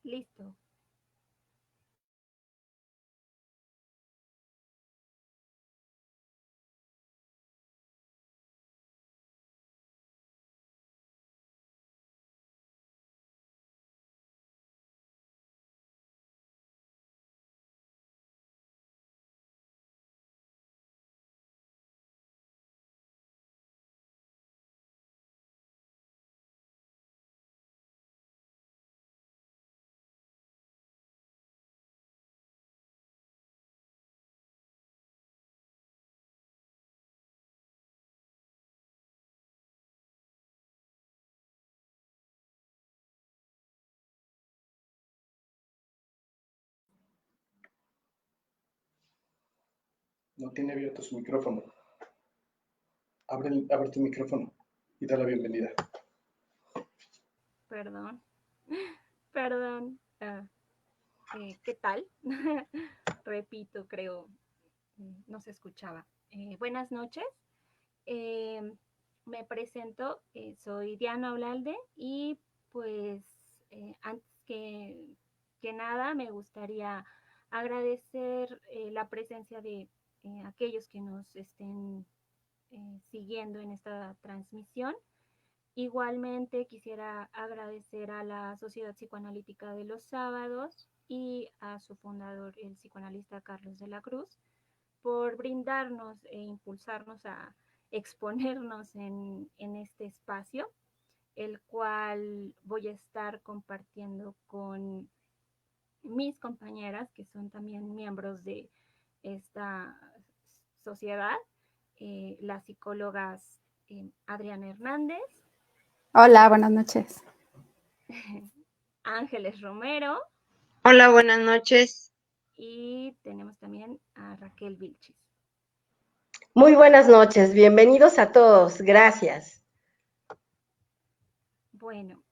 Listo. No tiene abierto su micrófono. Abre tu micrófono y da la bienvenida. Perdón. Perdón. ¿Qué tal? Repito, creo, no se escuchaba. Buenas noches. Eh, Me presento, soy Diana Olalde y pues antes que nada me gustaría agradecer la presencia de aquellos que nos estén siguiendo en esta transmisión. Igualmente quisiera agradecer a la Sociedad Psicoanalítica de los Sábados y a su fundador, el psicoanalista Carlos de la Cruz, por brindarnos e impulsarnos a exponernos en este espacio, el cual voy a estar compartiendo con mis compañeras, que son también miembros de esta sociedad, las psicólogas Adriana Hernández, Hola, buenas noches. Ángeles Romero. Hola, buenas noches. Y tenemos también a Raquel Vilchis. Muy buenas noches, bienvenidos a todos, gracias. Bueno,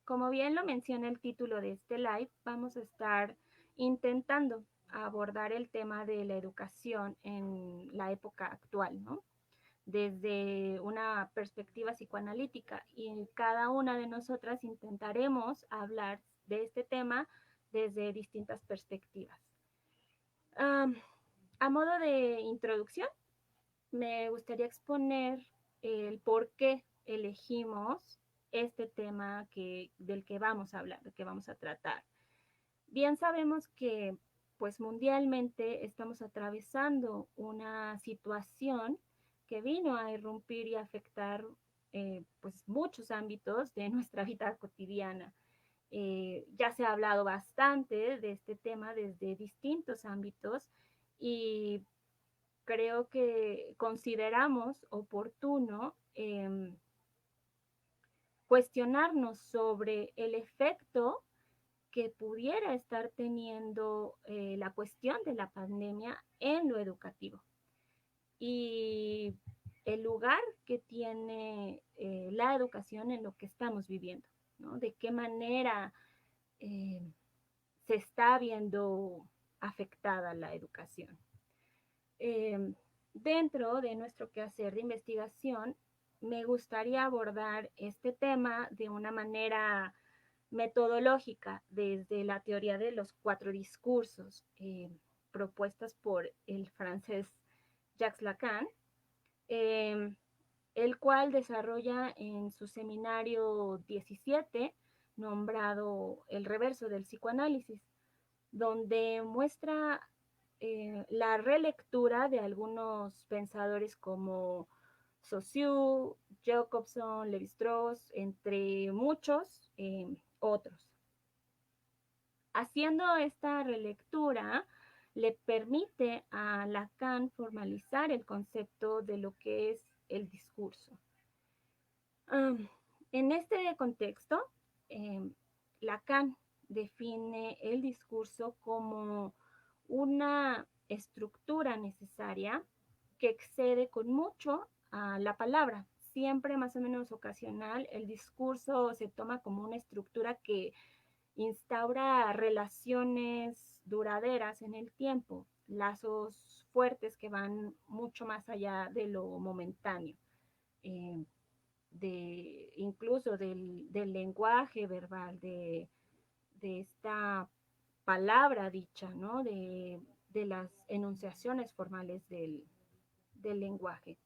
como bien lo menciona el título de este live, vamos a estar intentando abordar el tema de la educación en la época actual, ¿no? Desde una perspectiva psicoanalítica, y cada una de nosotras intentaremos hablar de este tema desde distintas perspectivas. A modo de introducción, me gustaría exponer el por qué elegimos este tema del que vamos a hablar, del que vamos a tratar. Bien sabemos que pues mundialmente estamos atravesando una situación que vino a irrumpir y afectar pues muchos ámbitos de nuestra vida cotidiana. Ya se ha hablado bastante de este tema desde distintos ámbitos y creo que consideramos oportuno cuestionarnos sobre el efecto que pudiera estar teniendo la cuestión de la pandemia en lo educativo y el lugar que tiene la educación en lo que estamos viviendo, ¿no? De qué manera eh, se está viendo afectada la educación. Eh, Dentro de nuestro quehacer de investigación, me gustaría abordar este tema de una manera metodológica desde la teoría de los cuatro discursos propuestas por el francés Jacques Lacan, eh, el cual desarrolla en su seminario 17, nombrado El reverso del psicoanálisis, donde muestra la relectura de algunos pensadores como Saussure, Jacobson, Lévi-Strauss, entre muchos otros. Haciendo esta relectura, le permite a Lacan formalizar el concepto de lo que es el discurso. En este contexto, Lacan define el discurso como una estructura necesaria que excede con mucho a la palabra. Siempre más o menos ocasional, el discurso se toma como una estructura que instaura relaciones duraderas en el tiempo, lazos fuertes que van mucho más allá de lo momentáneo. Incluso del lenguaje verbal, esta palabra dicha, ¿no? De las enunciaciones formales del lenguaje.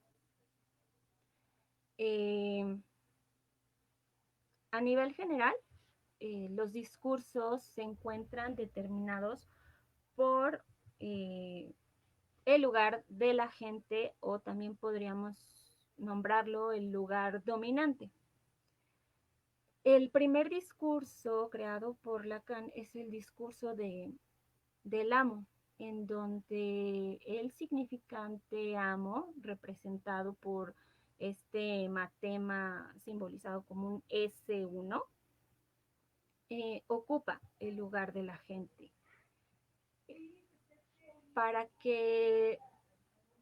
A nivel general, los discursos se encuentran determinados por el lugar de la gente, o también podríamos nombrarlo el lugar dominante. El primer discurso creado por Lacan es el discurso del amo, en donde el significante amo, representado por este matema simbolizado como un S1, ocupa el lugar de la gente. Para que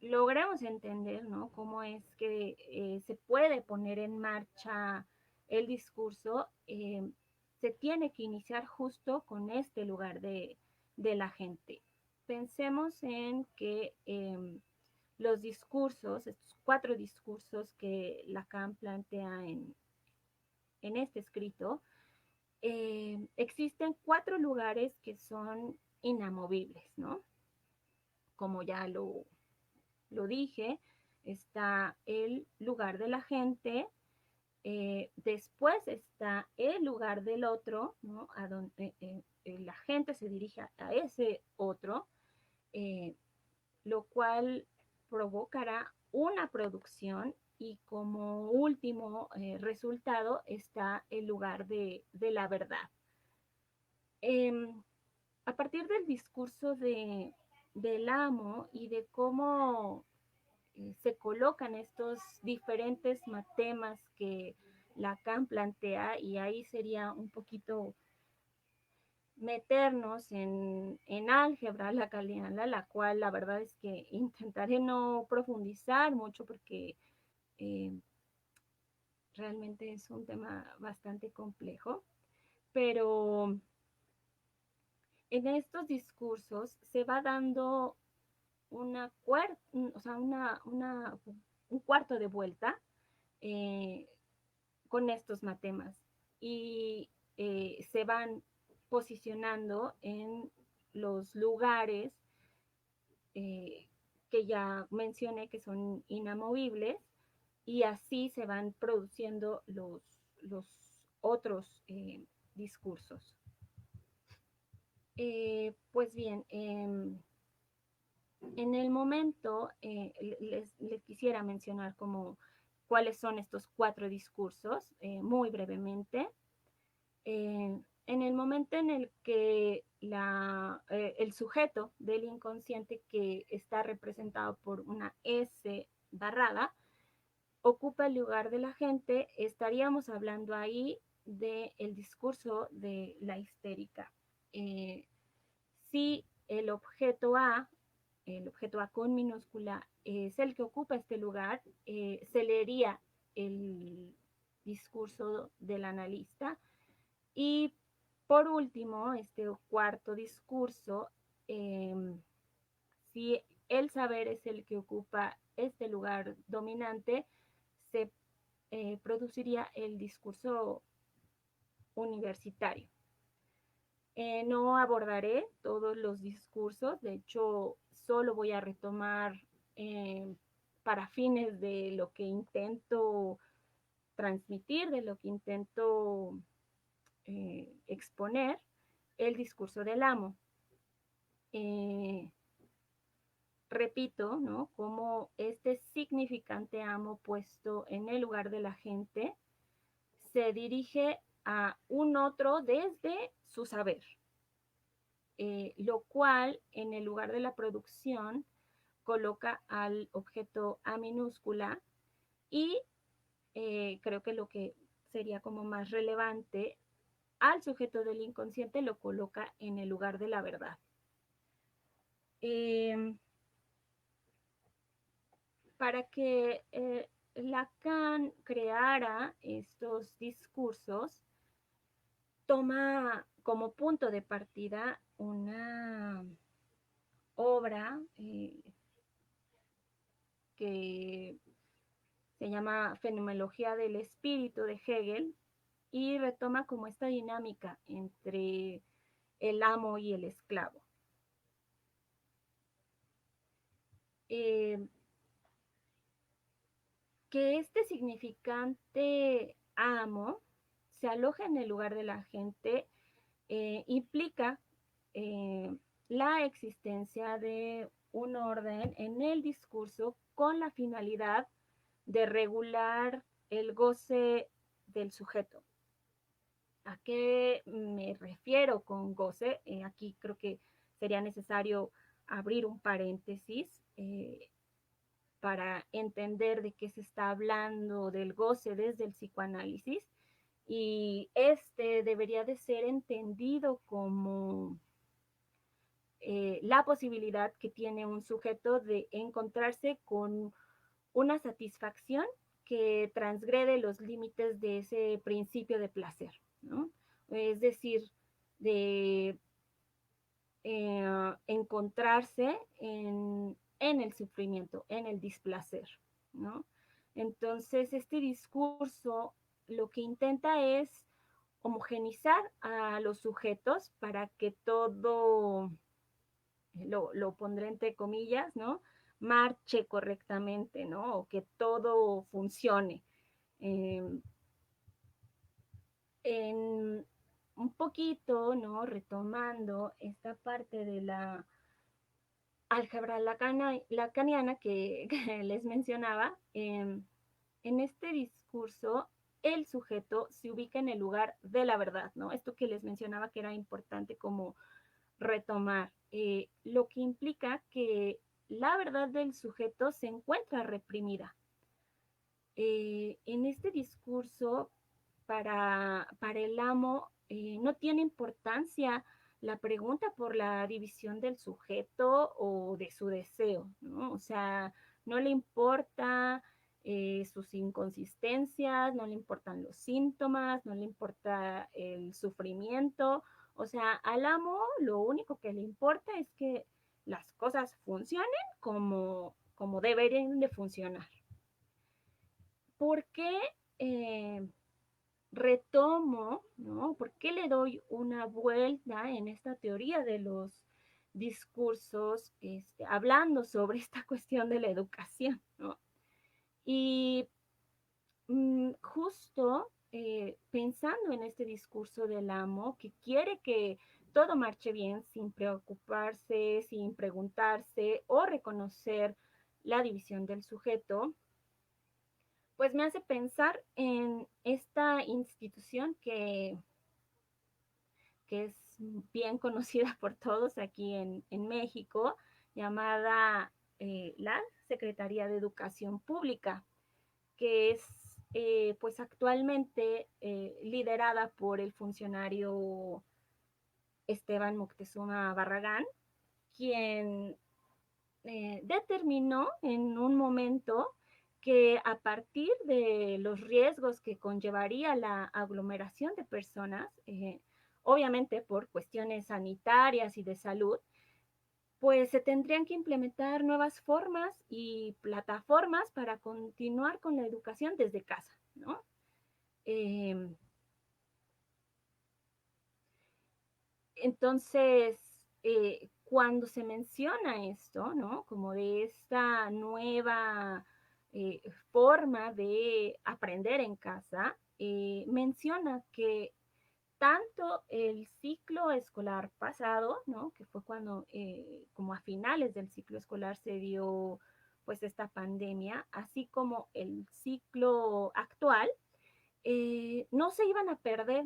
logremos entender, ¿no?, cómo es que se puede poner en marcha el discurso, se tiene que iniciar justo con este lugar de la gente. Pensemos en que los discursos, estos 4 discursos que Lacan plantea en este escrito, existen 4 lugares que son inamovibles, ¿no? Como ya lo dije, está el lugar de la gente, después está el lugar del otro, ¿no?, a donde la gente se dirige a ese otro, lo cual provocará una producción, y como último resultado está el lugar de la verdad. A partir del discurso del amo y de cómo se colocan estos diferentes matemas que Lacan plantea, y ahí sería un poquito meternos en álgebra lacaniana, la cual la verdad es que intentaré no profundizar mucho porque realmente es un tema bastante complejo, pero en estos discursos se va dando un cuarto de vuelta con estos matemas, y se van posicionando en los lugares que ya mencioné que son inamovibles, y así se van produciendo los otros discursos. Pues bien, en el momento les quisiera mencionar como cuáles son estos 4 discursos, muy brevemente. En el momento en el que el sujeto del inconsciente, que está representado por una S barrada, ocupa el lugar de la gente, estaríamos hablando ahí del discurso de la histérica. Si el objeto A con minúscula, es el que ocupa este lugar, se leería el discurso del analista. Y por último, este cuarto discurso, si el saber es el que ocupa este lugar dominante, se produciría el discurso universitario. No abordaré todos los discursos, de hecho, solo voy a retomar para fines de lo que intento transmitir, de lo que intento exponer, el discurso del amo. Repito, ¿no?, como este significante amo puesto en el lugar de la gente se dirige a un otro desde su saber, lo cual en el lugar de la producción coloca al objeto A minúscula, y creo que lo que sería como más relevante, al sujeto del inconsciente lo coloca en el lugar de la verdad. Para que Lacan creara estos discursos, toma como punto de partida una obra que se llama Fenomenología del Espíritu de Hegel, y retoma como esta dinámica entre el amo y el esclavo. Que este significante amo se aloja en el lugar de la gente implica la existencia de un orden en el discurso con la finalidad de regular el goce del sujeto. ¿A qué me refiero con goce? Aquí creo que sería necesario abrir un paréntesis para entender de qué se está hablando del goce desde el psicoanálisis, y este debería de ser entendido como la posibilidad que tiene un sujeto de encontrarse con una satisfacción que transgrede los límites de ese principio de placer, ¿no? Es decir, de encontrarse en el sufrimiento, en el displacer, ¿no? Entonces, este discurso lo que intenta es homogenizar a los sujetos para que todo, lo pondré entre comillas, ¿no? Marche correctamente, ¿no? O que todo funcione. En un poquito, ¿no? Retomando esta parte de la álgebra lacaniana que les mencionaba, en este discurso el sujeto se ubica en el lugar de la verdad, ¿no? Esto que les mencionaba que era importante como retomar, lo que implica que la verdad del sujeto se encuentra reprimida. En este discurso, para el amo, no tiene importancia la pregunta por la división del sujeto o de su deseo, ¿no? O sea, no le importa sus inconsistencias, no le importan los síntomas, no le importa el sufrimiento. O sea, al amo lo único que le importa es que las cosas funcionen como deberían de funcionar. ¿Por qué retomo, ¿no? ¿Por qué le doy una vuelta en esta teoría de los discursos, hablando sobre esta cuestión de la educación, ¿no? Y justo pensando en este discurso del amo que quiere que todo marche bien sin preocuparse, sin preguntarse o reconocer la división del sujeto, pues me hace pensar en esta institución que es bien conocida por todos aquí en México, llamada la Secretaría de Educación Pública, que es pues actualmente liderada por el funcionario Esteban Moctezuma Barragán, quien determinó en un momento que a partir de los riesgos que conllevaría la aglomeración de personas, obviamente por cuestiones sanitarias y de salud, pues se tendrían que implementar nuevas formas y plataformas para continuar con la educación desde casa, ¿no? Entonces, cuando se menciona esto, ¿no? Como de esta nueva forma de aprender en casa, menciona que tanto el ciclo escolar pasado, ¿no? Que fue cuando, como a finales del ciclo escolar se dio pues esta pandemia, así como el ciclo actual, no se iban a perder,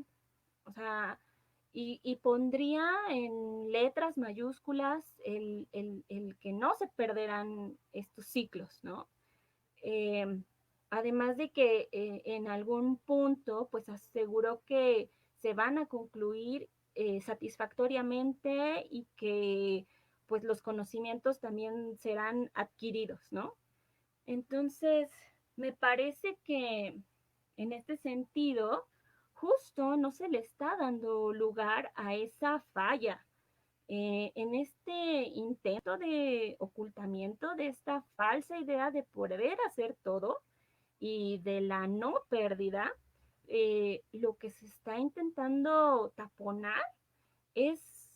o sea, y pondría en letras mayúsculas el que no se perderán estos ciclos, ¿no? Eh, Además de que en algún punto, pues aseguró que se van a concluir satisfactoriamente y que pues los conocimientos también serán adquiridos, ¿no? Entonces, me parece que en este sentido, justo no se le está dando lugar a esa falla. En este intento de ocultamiento de esta falsa idea de poder hacer todo y de la no pérdida, lo que se está intentando taponar es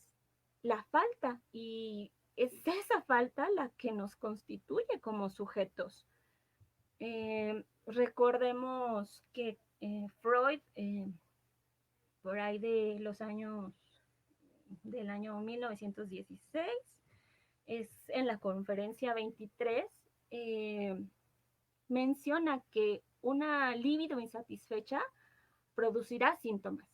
la falta, y es esa falta la que nos constituye como sujetos. Recordemos que Freud, por ahí del año 1916, es en la conferencia 23, menciona que una libido insatisfecha producirá síntomas.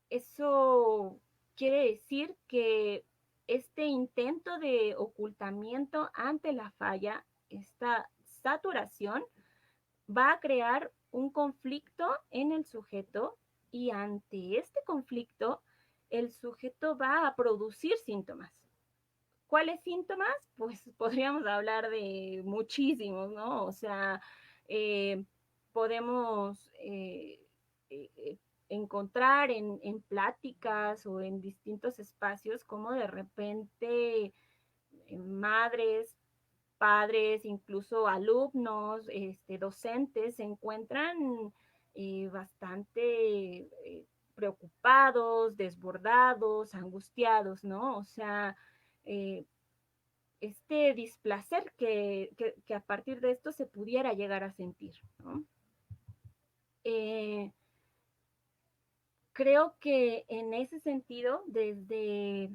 Eso quiere decir que este intento de ocultamiento ante la falla, esta saturación, va a crear un conflicto en el sujeto, y ante este conflicto el sujeto va a producir síntomas. ¿Cuáles síntomas? Pues podríamos hablar de muchísimos, ¿no? O sea, podemos encontrar en pláticas o en distintos espacios como de repente madres, padres, incluso alumnos, docentes se encuentran bastante preocupados, desbordados, angustiados, ¿no? O sea, este displacer que a partir de esto se pudiera llegar a sentir, ¿no? Creo que en ese sentido, desde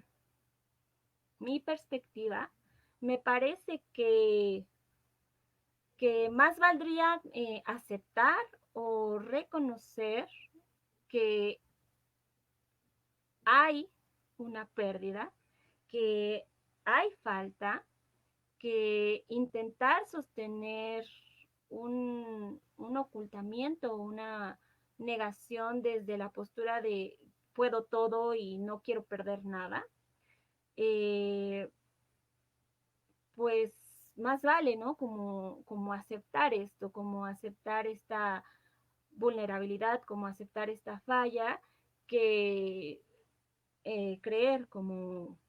mi perspectiva, me parece que más valdría aceptar o reconocer que hay una pérdida, que hay falta, que intentar sostener un ocultamiento, una negación desde la postura de puedo todo y no quiero perder nada, pues más vale, ¿no? Como aceptar esto, como aceptar esta vulnerabilidad, como aceptar esta falla, que creer como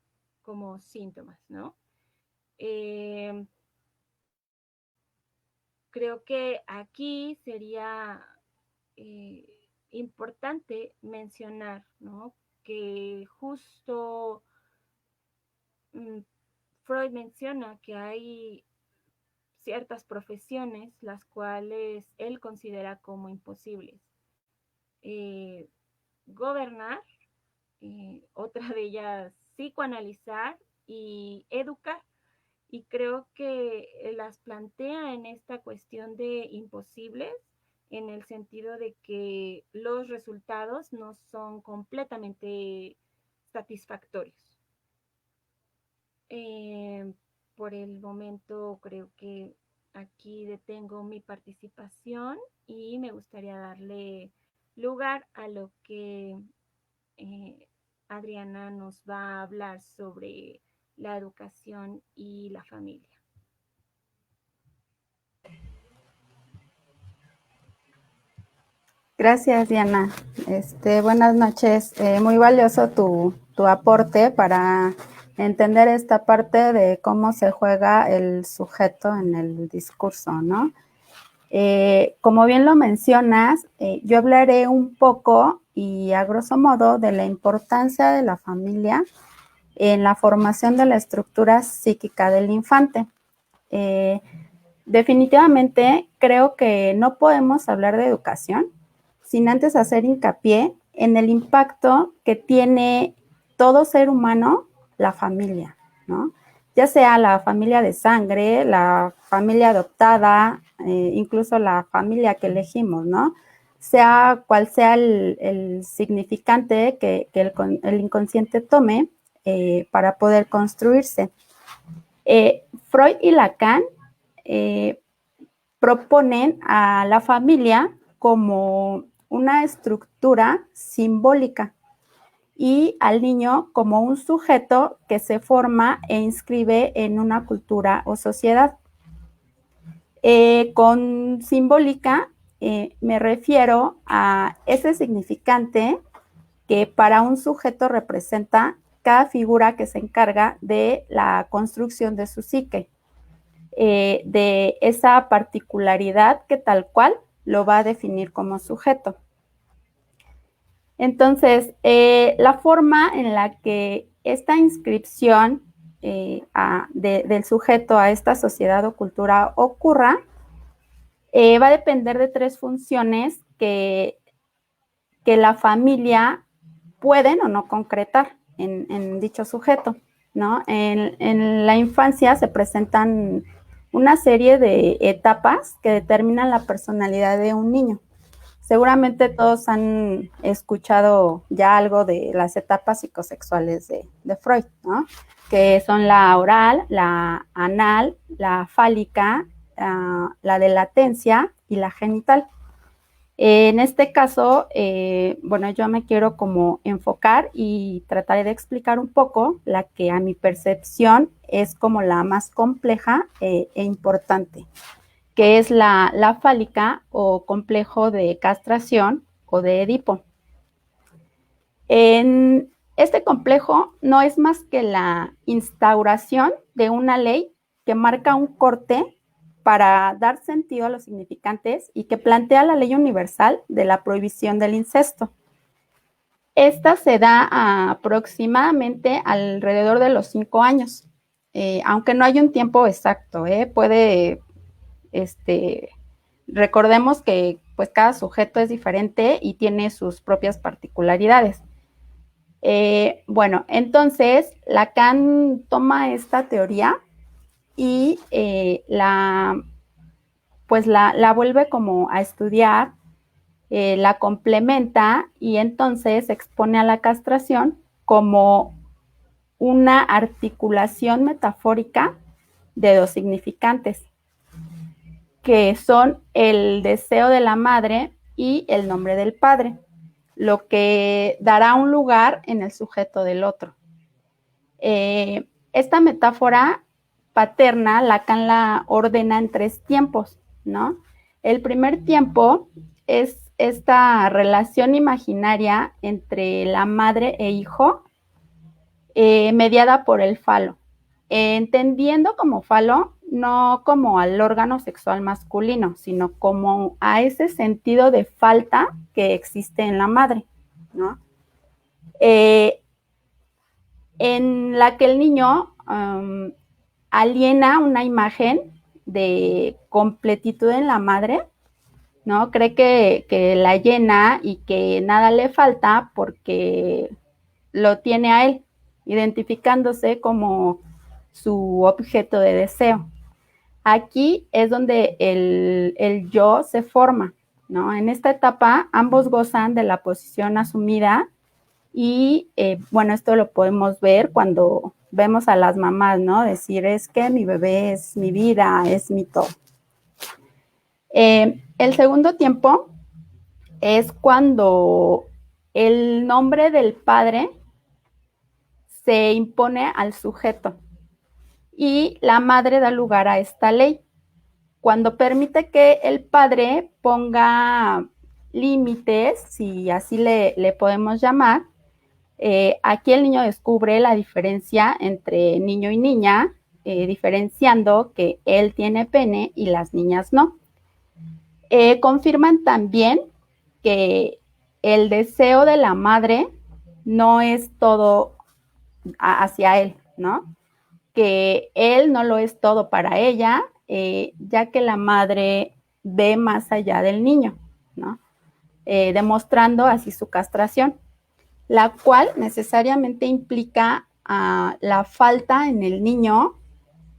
síntomas, ¿no? Creo que aquí sería importante mencionar, ¿no? Que justo Freud menciona que hay ciertas profesiones las cuales él considera como imposibles. Gobernar, otra de ellas psicoanalizar y educar. Y creo que las plantea en esta cuestión de imposibles, en el sentido de que los resultados no son completamente satisfactorios. Por el momento creo que aquí detengo mi participación y me gustaría darle lugar a lo que Adriana nos va a hablar sobre la educación y la familia. Gracias, Diana. Buenas noches. Muy valioso tu aporte para entender esta parte de cómo se juega el sujeto en el discurso, ¿no? Como bien lo mencionas, yo hablaré un poco y a grosso modo de la importancia de la familia en la formación de la estructura psíquica del infante. Definitivamente creo que no podemos hablar de educación sin antes hacer hincapié en el impacto que tiene todo ser humano la familia, ¿no? Ya sea la familia de sangre, la familia adoptada, incluso la familia que elegimos, ¿no? Sea cual sea el significante que el inconsciente tome para poder construirse. Freud y Lacan proponen a la familia como una estructura simbólica y al niño como un sujeto que se forma e inscribe en una cultura o sociedad. Con simbólica me refiero a ese significante que para un sujeto representa cada figura que se encarga de la construcción de su psique, de esa particularidad que tal cual lo va a definir como sujeto. Entonces, la forma en la que esta inscripción del sujeto a esta sociedad o cultura ocurra va a depender de 3 funciones que la familia pueden o no concretar en dicho sujeto, ¿no? En la infancia se presentan una serie de etapas que determinan la personalidad de un niño. Seguramente todos han escuchado ya algo de las etapas psicosexuales de Freud, ¿no? Que son la oral, la anal, la fálica, la de latencia y la genital. En este caso, bueno, yo me quiero como enfocar y trataré de explicar un poco la que a mi percepción es como la más compleja e importante, que es la fálica o complejo de castración o de Edipo. En este complejo no es más que la instauración de una ley que marca un corte para dar sentido a los significantes y que plantea la ley universal de la prohibición del incesto. Esta se da aproximadamente alrededor de los 5 años, aunque no hay un tiempo exacto, recordemos que pues cada sujeto es diferente y tiene sus propias particularidades. Bueno, entonces Lacan toma esta teoría y la vuelve como a estudiar, la complementa y entonces expone a la castración como una articulación metafórica de 2 significantes, que son el deseo de la madre y el nombre del padre, lo que dará un lugar en el sujeto del otro. Esta metáfora paterna, Lacan la ordena en 3 tiempos, ¿no? El primer tiempo es esta relación imaginaria entre la madre e hijo, mediada por el falo, entendiendo como falo no como al órgano sexual masculino, sino como a ese sentido de falta que existe en la madre, ¿no? En la que el niño aliena una imagen de completitud en la madre, ¿no? Cree que la llena y que nada le falta porque lo tiene a él, identificándose como su objeto de deseo. Aquí es donde el yo se forma, ¿no? En esta etapa ambos gozan de la posición asumida y, bueno, esto lo podemos ver cuando vemos a las mamás, ¿no? Decir, es que mi bebé es mi vida, es mi todo. El segundo tiempo es cuando el nombre del padre se impone al sujeto y la madre da lugar a esta ley. Cuando permite que el padre ponga límites, si así le podemos llamar, aquí el niño descubre la diferencia entre niño y niña, diferenciando que él tiene pene y las niñas no. Confirman también que el deseo de la madre no es todo hacia él, ¿no? Que él no lo es todo para ella, ya que la madre ve más allá del niño, ¿no? Demostrando así su castración, la cual necesariamente implica la falta en el niño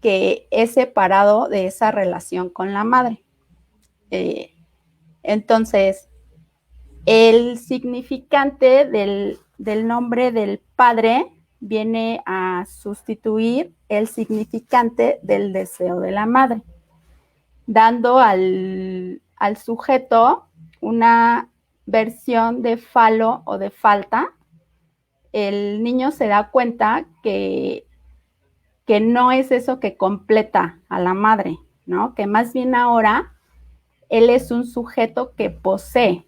que es separado de esa relación con la madre. Entonces, el significante del nombre del padre viene a sustituir el significante del deseo de la madre, dando al sujeto una versión de falo o de falta. El niño se da cuenta que no es eso que completa a la madre, ¿no? Que más bien ahora él es un sujeto que posee,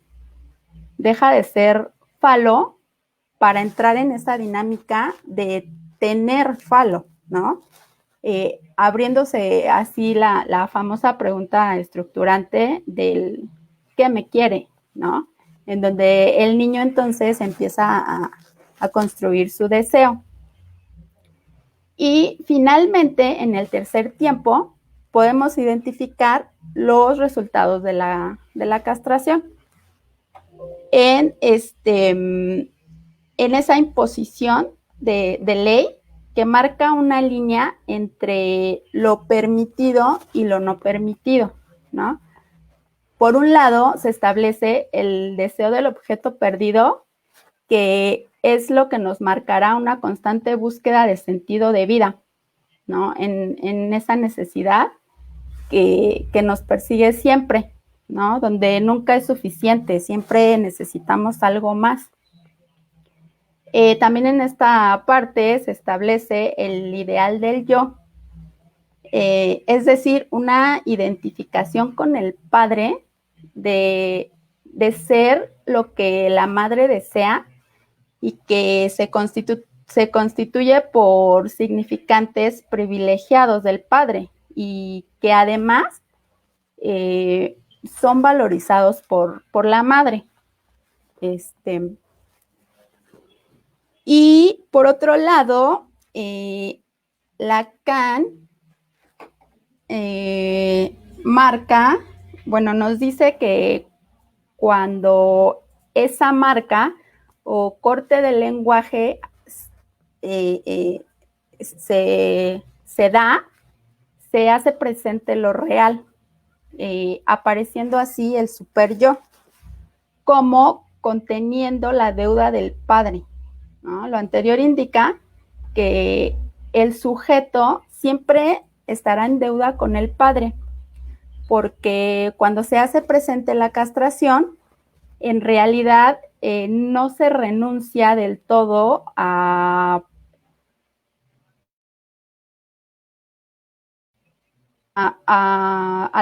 deja de ser falo para entrar en esa dinámica de tener falo, ¿no? Abriéndose así la famosa pregunta estructurante del ¿qué me quiere?, ¿no? en donde el niño entonces empieza a construir su deseo. Y finalmente, en el tercer tiempo, podemos identificar los resultados de la castración. En esa imposición de ley que marca una línea entre lo permitido y lo no permitido, ¿no? Por un lado, se establece el deseo del objeto perdido, que es lo que nos marcará una constante búsqueda de sentido de vida, ¿no? En esa necesidad que nos persigue siempre, ¿no? Donde nunca es suficiente, siempre necesitamos algo más. También en esta parte se establece el ideal del yo, es decir, una identificación con el padre de ser lo que la madre desea y que se constituye por significantes privilegiados del padre y que además son valorizados por la madre. Y por otro lado, Lacan marca, bueno, nos dice que cuando esa marca o corte del lenguaje se da, se hace presente lo real, apareciendo así el super yo, como conteniendo la deuda del padre, ¿no? Lo anterior indica que el sujeto siempre estará en deuda con el padre, porque cuando se hace presente la castración, en realidad no se renuncia del todo a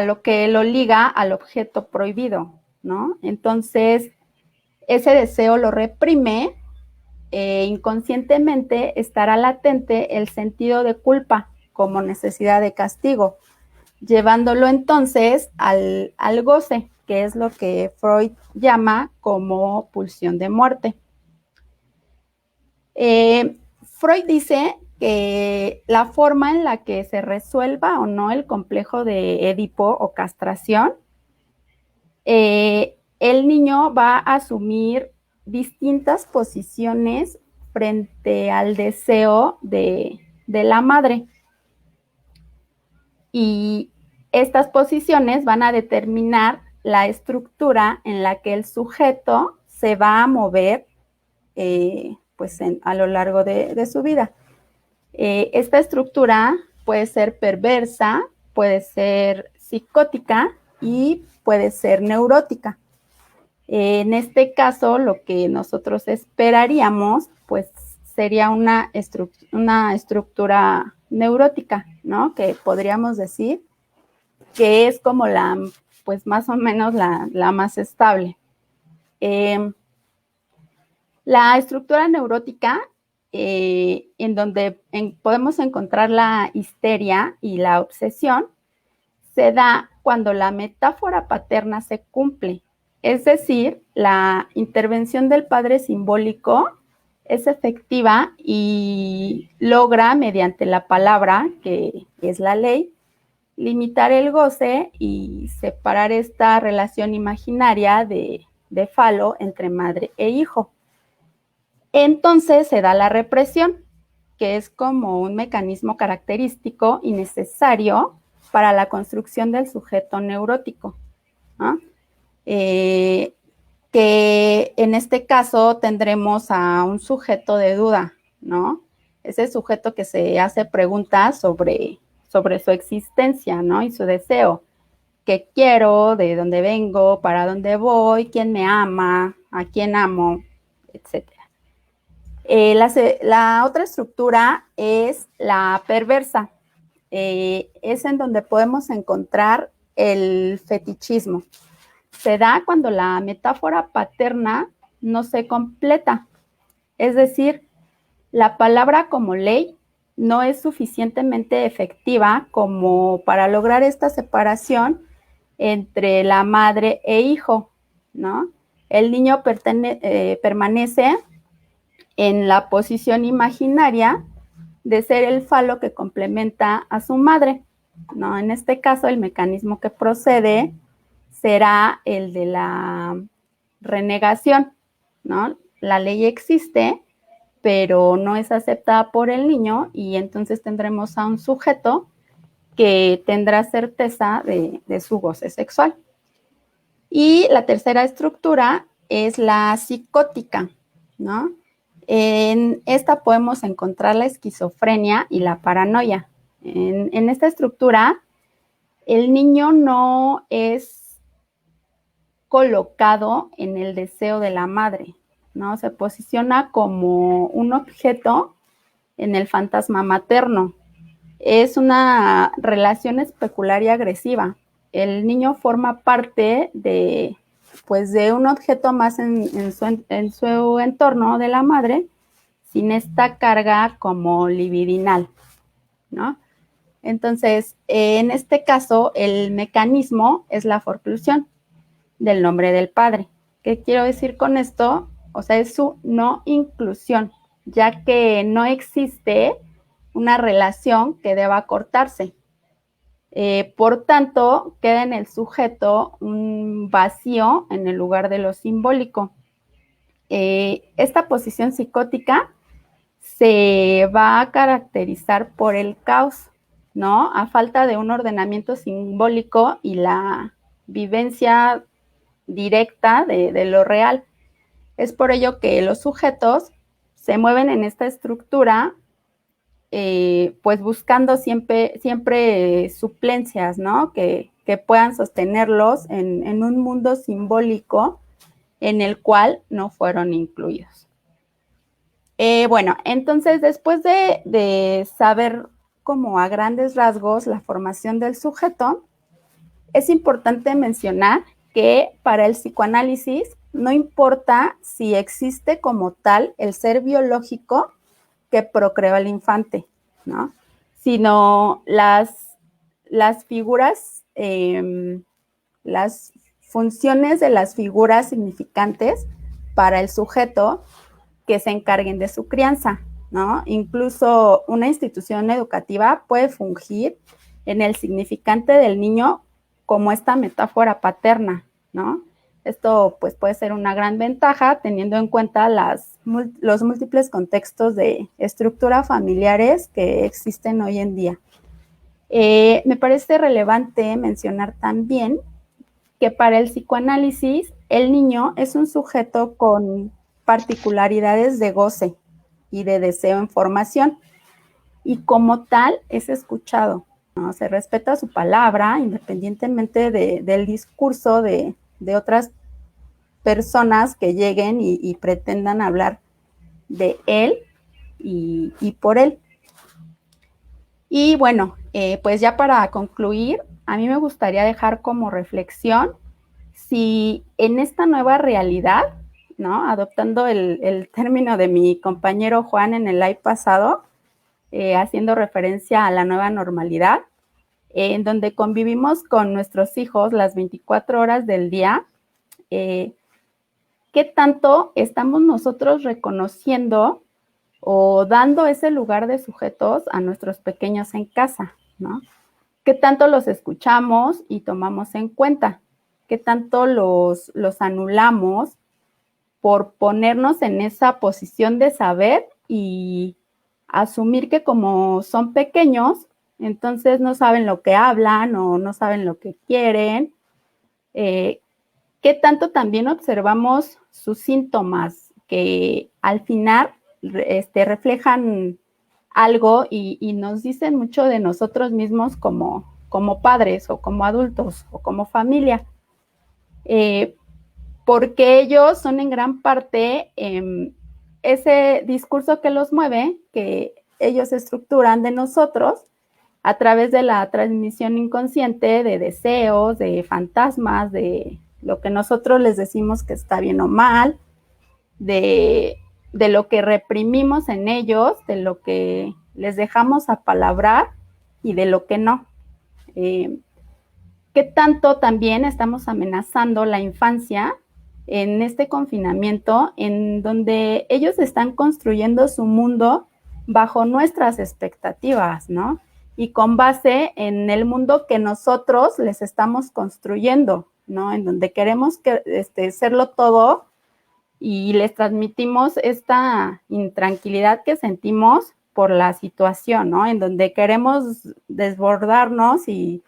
lo que lo liga al objeto prohibido, ¿no? Entonces, ese deseo lo reprime, inconscientemente estará latente el sentido de culpa como necesidad de castigo, llevándolo entonces al goce, que es lo que Freud llama como pulsión de muerte. Freud dice que la forma en la que se resuelva o no el complejo de Edipo o castración, el niño va a asumir distintas posiciones frente al deseo de la madre. Y estas posiciones van a determinar la estructura en la que el sujeto se va a mover pues a lo largo de su vida. Esta estructura puede ser perversa, puede ser psicótica y puede ser neurótica. En este caso, lo que nosotros esperaríamos, pues, sería una estructura neurótica, ¿no? Que podríamos decir que es como pues más o menos la más estable. La estructura neurótica, en donde podemos encontrar la histeria y la obsesión, se da cuando la metáfora paterna se cumple. Es decir, la intervención del padre simbólico es efectiva y logra, mediante la palabra, que es la ley, limitar el goce y separar esta relación imaginaria de falo entre madre e hijo. Entonces se da la represión, que es como un mecanismo característico y necesario para la construcción del sujeto neurótico, ¿no? Que en este caso tendremos a un sujeto de duda, ¿no? Ese sujeto que se hace preguntas sobre su existencia, ¿no? Y su deseo. ¿Qué quiero? ¿De dónde vengo? ¿Para dónde voy? ¿Quién me ama? ¿A quién amo? Etcétera. La otra estructura es la perversa. Es en donde podemos encontrar el fetichismo. Se da cuando la metáfora paterna no se completa. Es decir, la palabra como ley no es suficientemente efectiva como para lograr esta separación entre la madre e hijo, ¿no? el niño permanece en la posición imaginaria de ser el falo que complementa a su madre, ¿no? En este caso, el mecanismo que procede será el de la renegación, ¿no? La ley existe, pero no es aceptada por el niño y entonces tendremos a un sujeto que tendrá certeza de su goce sexual. Y la tercera estructura es la psicótica, ¿no? En esta podemos encontrar la esquizofrenia y la paranoia. En esta estructura, el niño no es colocado en el deseo de la madre, ¿no? Se posiciona como un objeto en el fantasma materno. Es una relación especular y agresiva. El niño forma parte de un objeto más en su entorno de la madre, sin esta carga como libidinal, ¿no? Entonces, en este caso, el mecanismo es la forclusión del nombre del padre. ¿Qué quiero decir con esto? O sea, es su no inclusión, ya que no existe una relación que deba cortarse. Por tanto, queda en el sujeto un vacío en el lugar de lo simbólico. Esta posición psicótica se va a caracterizar por el caos, ¿no? A falta de un ordenamiento simbólico y la vivencia directa de lo real. Es por ello que los sujetos se mueven en esta estructura pues buscando siempre suplencias, ¿no? Que puedan sostenerlos en un mundo simbólico en el cual no fueron incluidos. Bueno, entonces después de saber como a grandes rasgos la formación del sujeto, es importante mencionar que para el psicoanálisis no importa si existe como tal el ser biológico que procreó al infante, ¿no? Sino las figuras, las funciones de las figuras significantes para el sujeto que se encarguen de su crianza, ¿no? Incluso una institución educativa puede fungir en el significante del niño como esta metáfora paterna, ¿no? Esto pues puede ser una gran ventaja teniendo en cuenta los múltiples contextos de estructura familiares que existen hoy en día. Me parece relevante mencionar también que para el psicoanálisis el niño es un sujeto con particularidades de goce y de deseo en formación y como tal es escuchado, ¿no? Se respeta su palabra independientemente del discurso de otras personas que lleguen y pretendan hablar de él y por él. Y bueno, pues ya para concluir, a mí me gustaría dejar como reflexión si en esta nueva realidad, ¿no? Adoptando el término de mi compañero Juan en el live pasado, haciendo referencia a la nueva normalidad, en donde convivimos con nuestros hijos las 24 horas del día, ¿qué tanto estamos nosotros reconociendo o dando ese lugar de sujetos a nuestros pequeños en casa, ¿no? ¿Qué tanto los escuchamos y tomamos en cuenta? ¿Qué tanto los anulamos por ponernos en esa posición de saber y asumir que como son pequeños, entonces no saben lo que hablan o no saben lo que quieren? ¿Qué tanto también observamos sus síntomas que al final reflejan algo y nos dicen mucho de nosotros mismos como padres o como adultos o como familia? Porque ellos son en gran parte ese discurso que los mueve, que ellos estructuran de nosotros a través de la transmisión inconsciente de deseos, de fantasmas, de lo que nosotros les decimos que está bien o mal, de lo que reprimimos en ellos, de lo que les dejamos apalabrar y de lo que no. ¿Qué tanto también estamos amenazando la infancia en este confinamiento, en donde ellos están construyendo su mundo bajo nuestras expectativas, ¿no? Y con base en el mundo que nosotros les estamos construyendo, ¿no? En donde queremos serlo todo y les transmitimos esta intranquilidad que sentimos por la situación, ¿no? En donde queremos desbordarnos y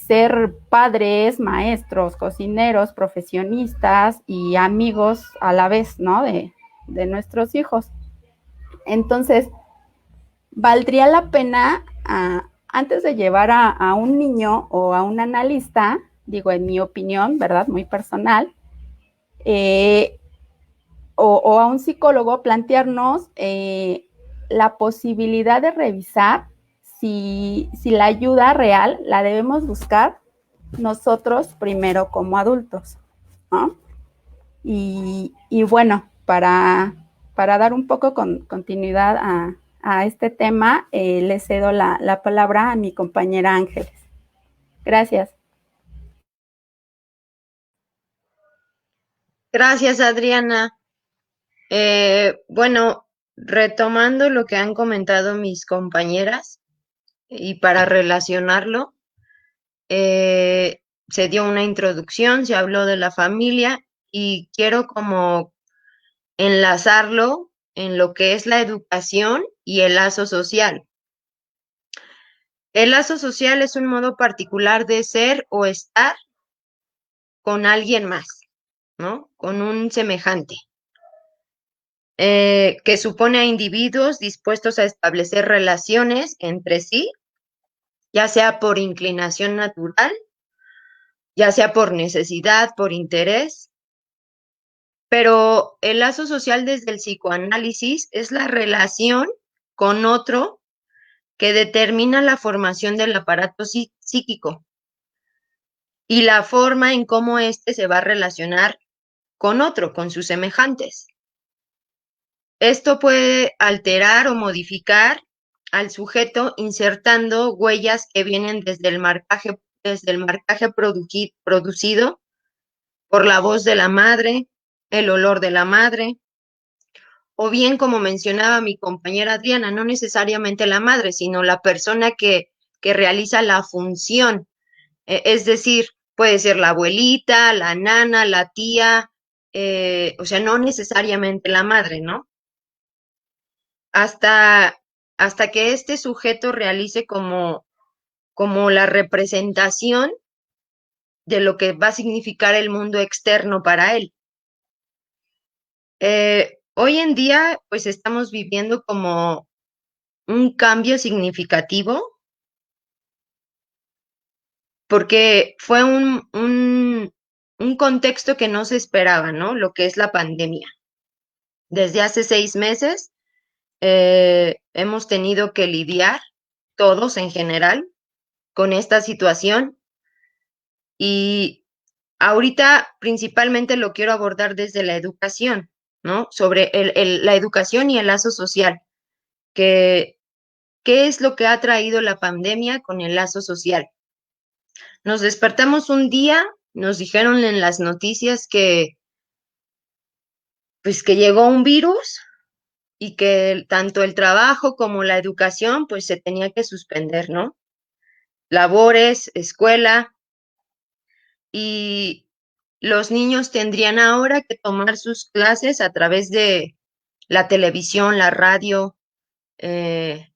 ser padres, maestros, cocineros, profesionistas y amigos a la vez, ¿no? De nuestros hijos. Entonces, valdría la pena, antes de llevar a un niño o a un analista, digo, en mi opinión, ¿verdad? Muy personal, o a un psicólogo, plantearnos la posibilidad de revisar si la ayuda real la debemos buscar nosotros primero como adultos, ¿no? Y bueno, para dar un poco continuidad a este tema, le cedo la palabra a mi compañera Ángeles. Gracias. Gracias, Adriana. Bueno, retomando lo que han comentado mis compañeras y para relacionarlo, se dio una introducción, se habló de la familia y quiero como enlazarlo en lo que es la educación y el lazo social. El lazo social es un modo particular de ser o estar con alguien más, ¿no? Con un semejante, que supone a individuos dispuestos a establecer relaciones entre sí, ya sea por inclinación natural, ya sea por necesidad, por interés. Pero el lazo social desde el psicoanálisis es la relación con otro que determina la formación del aparato psíquico y la forma en cómo éste se va a relacionar con otro, con sus semejantes. Esto puede alterar o modificar al sujeto insertando huellas que vienen desde el marcaje producido por la voz de la madre, el olor de la madre, o bien, como mencionaba mi compañera Adriana, no necesariamente la madre, sino la persona que realiza la función. Es decir, puede ser la abuelita, la nana, la tía, o sea, no necesariamente la madre, ¿no? Hasta que este sujeto realice como la representación de lo que va a significar el mundo externo para él. Hoy en día, pues estamos viviendo como un cambio significativo porque fue un contexto que no se esperaba, ¿no? Lo que es la pandemia. Desde hace 6 meses hemos tenido que lidiar, todos en general, con esta situación y ahorita principalmente lo quiero abordar desde la educación, ¿no? Sobre la educación y el lazo social, que ¿qué es lo que ha traído la pandemia con el lazo social? Nos despertamos un día, nos dijeron en las noticias que pues que llegó un virus y que tanto el trabajo como la educación pues se tenía que suspender, ¿no? Labores, escuela, y los niños tendrían ahora que tomar sus clases a través de la televisión, la radio, e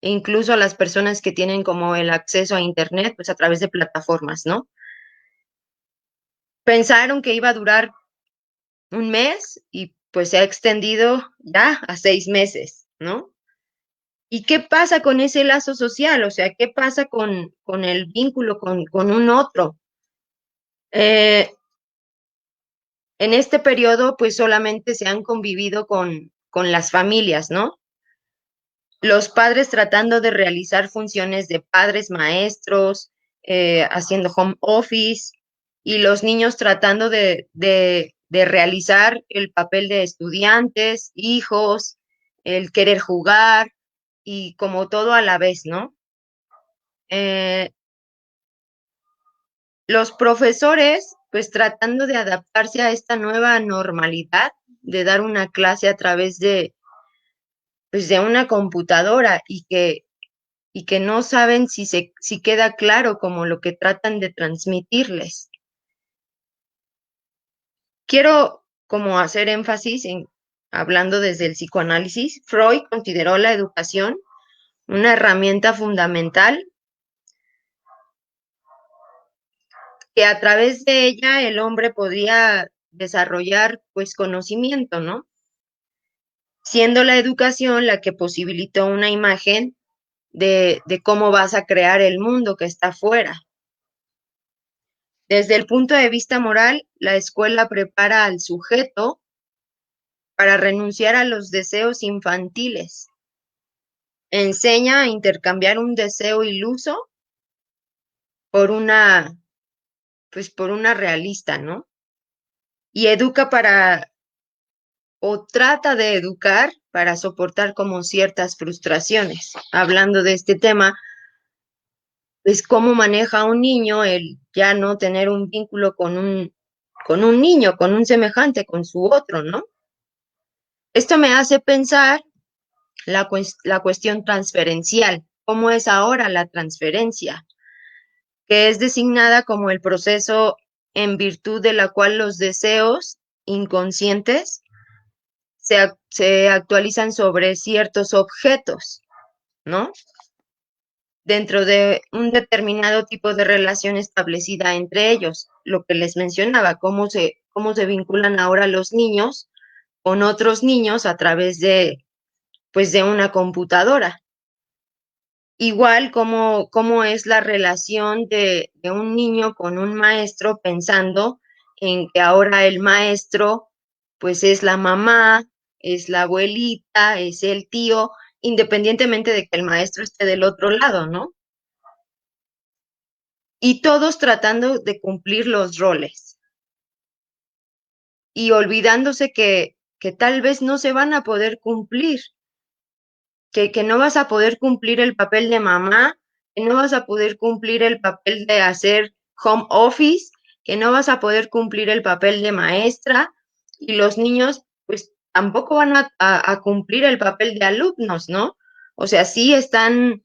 incluso las personas que tienen como el acceso a internet, pues a través de plataformas, ¿no? Pensaron que iba a durar un mes y pues se ha extendido ya a 6 meses, ¿no? ¿Y qué pasa con ese lazo social? O sea, ¿qué pasa con el vínculo con un otro? En este periodo, pues solamente se han convivido con las familias, ¿no? Los padres tratando de realizar funciones de padres, maestros, haciendo home office, y los niños tratando de realizar el papel de estudiantes, hijos, el querer jugar y como todo a la vez, ¿no? Los profesores, pues tratando de adaptarse a esta nueva normalidad, de dar una clase a través pues de una computadora y que no saben si queda claro como lo que tratan de transmitirles. Quiero como hacer énfasis hablando desde el psicoanálisis, Freud consideró la educación una herramienta fundamental que a través de ella el hombre podría desarrollar pues conocimiento, ¿no? Siendo la educación la que posibilitó una imagen de cómo vas a crear el mundo que está afuera. Desde el punto de vista moral, la escuela prepara al sujeto para renunciar a los deseos infantiles. Enseña a intercambiar un deseo iluso por una realista, ¿no? Y educa o trata de educar para soportar como ciertas frustraciones. Hablando de este tema, pues cómo maneja un niño el ya no tener un vínculo con un niño, con un semejante, con su otro, ¿no? Esto me hace pensar la cuestión transferencial. ¿Cómo es ahora la transferencia? Que es designada como el proceso en virtud de la cual los deseos inconscientes se actualizan sobre ciertos objetos, ¿no? Dentro de un determinado tipo de relación establecida entre ellos, lo que les mencionaba, cómo se vinculan ahora los niños con otros niños a través pues de una computadora. Igual cómo es la relación de un niño con un maestro, pensando en que ahora el maestro pues es la mamá, es la abuelita, es el tío, independientemente de que el maestro esté del otro lado, ¿no? Y todos tratando de cumplir los roles y olvidándose que tal vez no se van a poder cumplir, que no vas a poder cumplir el papel de mamá, que no vas a poder cumplir el papel de hacer home office, que no vas a poder cumplir el papel de maestra, y los niños pues tampoco van a cumplir el papel de alumnos, ¿no? O sea, sí están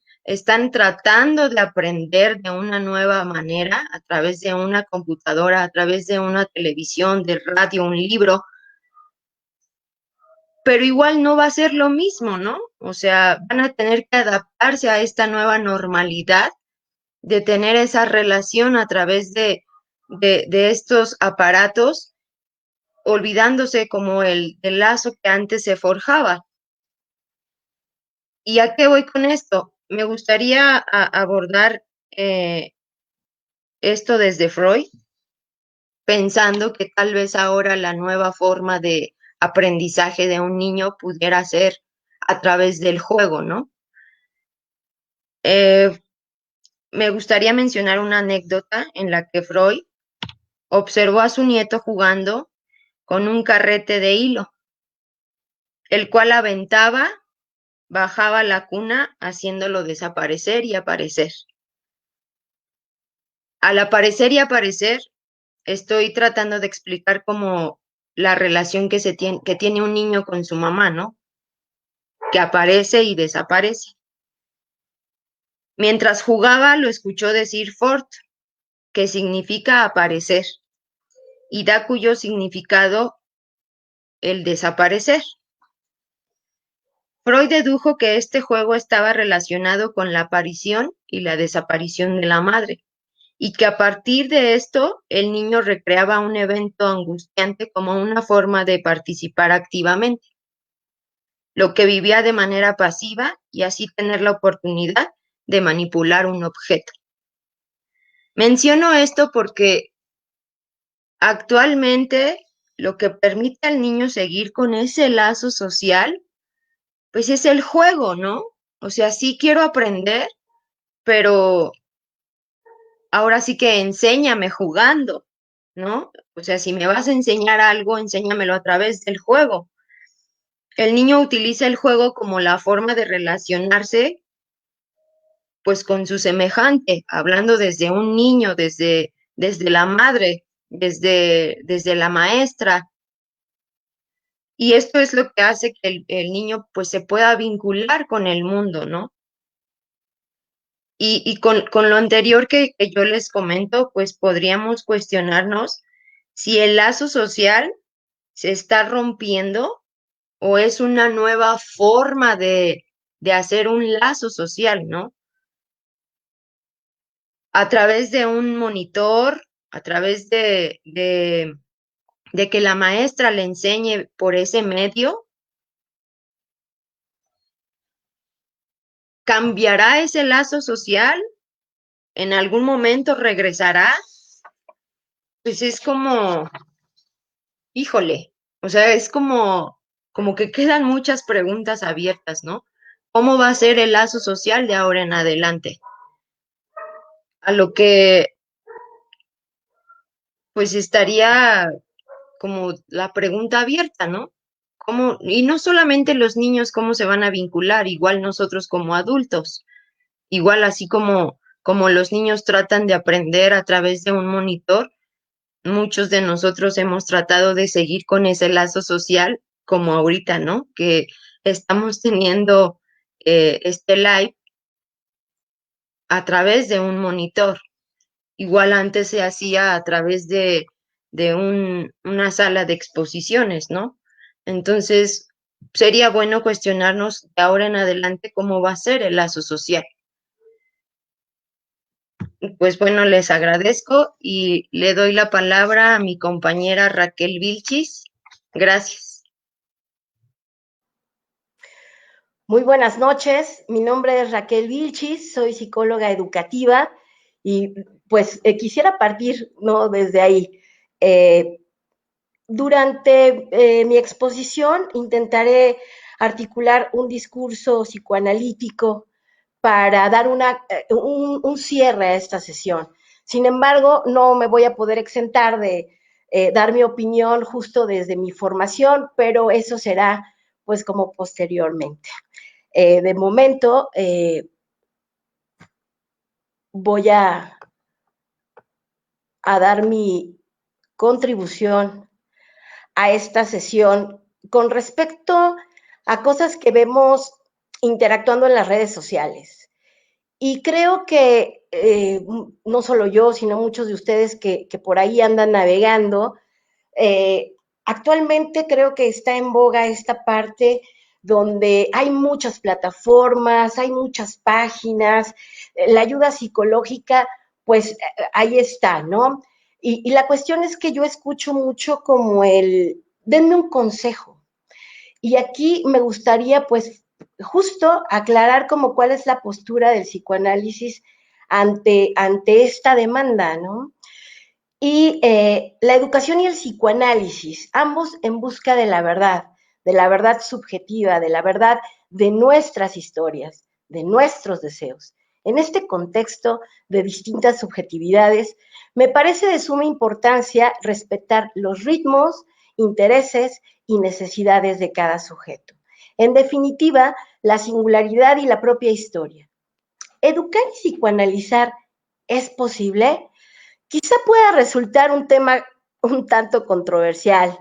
tratando de aprender de una nueva manera a través de una computadora, a través de una televisión, de radio, un libro, pero igual no va a ser lo mismo, ¿no? O sea, van a tener que adaptarse a esta nueva normalidad de tener esa relación a través de estos aparatos, olvidándose como del lazo que antes se forjaba. ¿Y a qué voy con esto? Me gustaría abordar esto desde Freud, pensando que tal vez ahora la nueva forma de aprendizaje de un niño pudiera ser a través del juego, ¿no? Me gustaría mencionar una anécdota en la que Freud observó a su nieto jugando con un carrete de hilo, el cual aventaba, bajaba la cuna, haciéndolo desaparecer y aparecer. Al aparecer y aparecer, estoy tratando de explicar cómo la relación que tiene un niño con su mamá, ¿no? Que aparece y desaparece. Mientras jugaba, lo escuchó decir fort, que significa aparecer, y da cuyo significado el desaparecer. Freud dedujo que este juego estaba relacionado con la aparición y la desaparición de la madre, y que a partir de esto el niño recreaba un evento angustiante como una forma de participar activamente, lo que vivía de manera pasiva y así tener la oportunidad de manipular un objeto. Menciono esto porque actualmente lo que permite al niño seguir con ese lazo social, pues es el juego, ¿no? O sea, sí quiero aprender, pero ahora sí que enséñame jugando, ¿no? O sea, si me vas a enseñar algo, enséñamelo a través del juego. El niño utiliza el juego como la forma de relacionarse, pues con su semejante, hablando desde un niño, desde la madre, desde la maestra. Y esto es lo que hace que el niño pues se pueda vincular con el mundo, ¿no? Y con lo anterior que yo les comento, pues podríamos cuestionarnos si el lazo social se está rompiendo o es una nueva forma de hacer un lazo social, ¿no? A través de un monitor, a través de que la maestra le enseñe por ese medio, ¿cambiará ese lazo social? ¿En algún momento regresará? Pues es como, híjole, o sea, es como que quedan muchas preguntas abiertas, ¿no? ¿Cómo va a ser el lazo social de ahora en adelante? A lo que pues estaría como la pregunta abierta, ¿no? ¿Cómo? Y no solamente los niños, ¿cómo se van a vincular? Igual nosotros como adultos, igual así como los niños tratan de aprender a través de un monitor, muchos de nosotros hemos tratado de seguir con ese lazo social, como ahorita, ¿no? Que estamos teniendo este live a través de un monitor. Igual antes se hacía a través de una sala de exposiciones, ¿no? Entonces, sería bueno cuestionarnos de ahora en adelante cómo va a ser el lazo social. Pues bueno, les agradezco y le doy la palabra a mi compañera Raquel Vilchis. Gracias. Muy buenas noches, mi nombre es Raquel Vilchis, soy psicóloga educativa y pues quisiera partir, ¿no?, desde ahí. Durante mi exposición intentaré articular un discurso psicoanalítico para dar un cierre a esta sesión. Sin embargo, no me voy a poder exentar de dar mi opinión justo desde mi formación, pero eso será pues como posteriormente. De momento, voy a dar mi contribución a esta sesión con respecto a cosas que vemos interactuando en las redes sociales. Y creo que no solo yo, sino muchos de ustedes que por ahí andan navegando, actualmente creo que está en boga esta parte donde hay muchas plataformas, hay muchas páginas, la ayuda psicológica, pues ahí está, ¿no? Y la cuestión es que yo escucho mucho como denme un consejo. Y aquí me gustaría, pues, justo aclarar como cuál es la postura del psicoanálisis ante esta demanda, ¿no? Y la educación y el psicoanálisis, ambos en busca de la verdad subjetiva, de la verdad de nuestras historias, de nuestros deseos. En este contexto de distintas subjetividades, me parece de suma importancia respetar los ritmos, intereses y necesidades de cada sujeto. En definitiva, la singularidad y la propia historia. ¿Educar y psicoanalizar es posible? Quizá pueda resultar un tema un tanto controversial.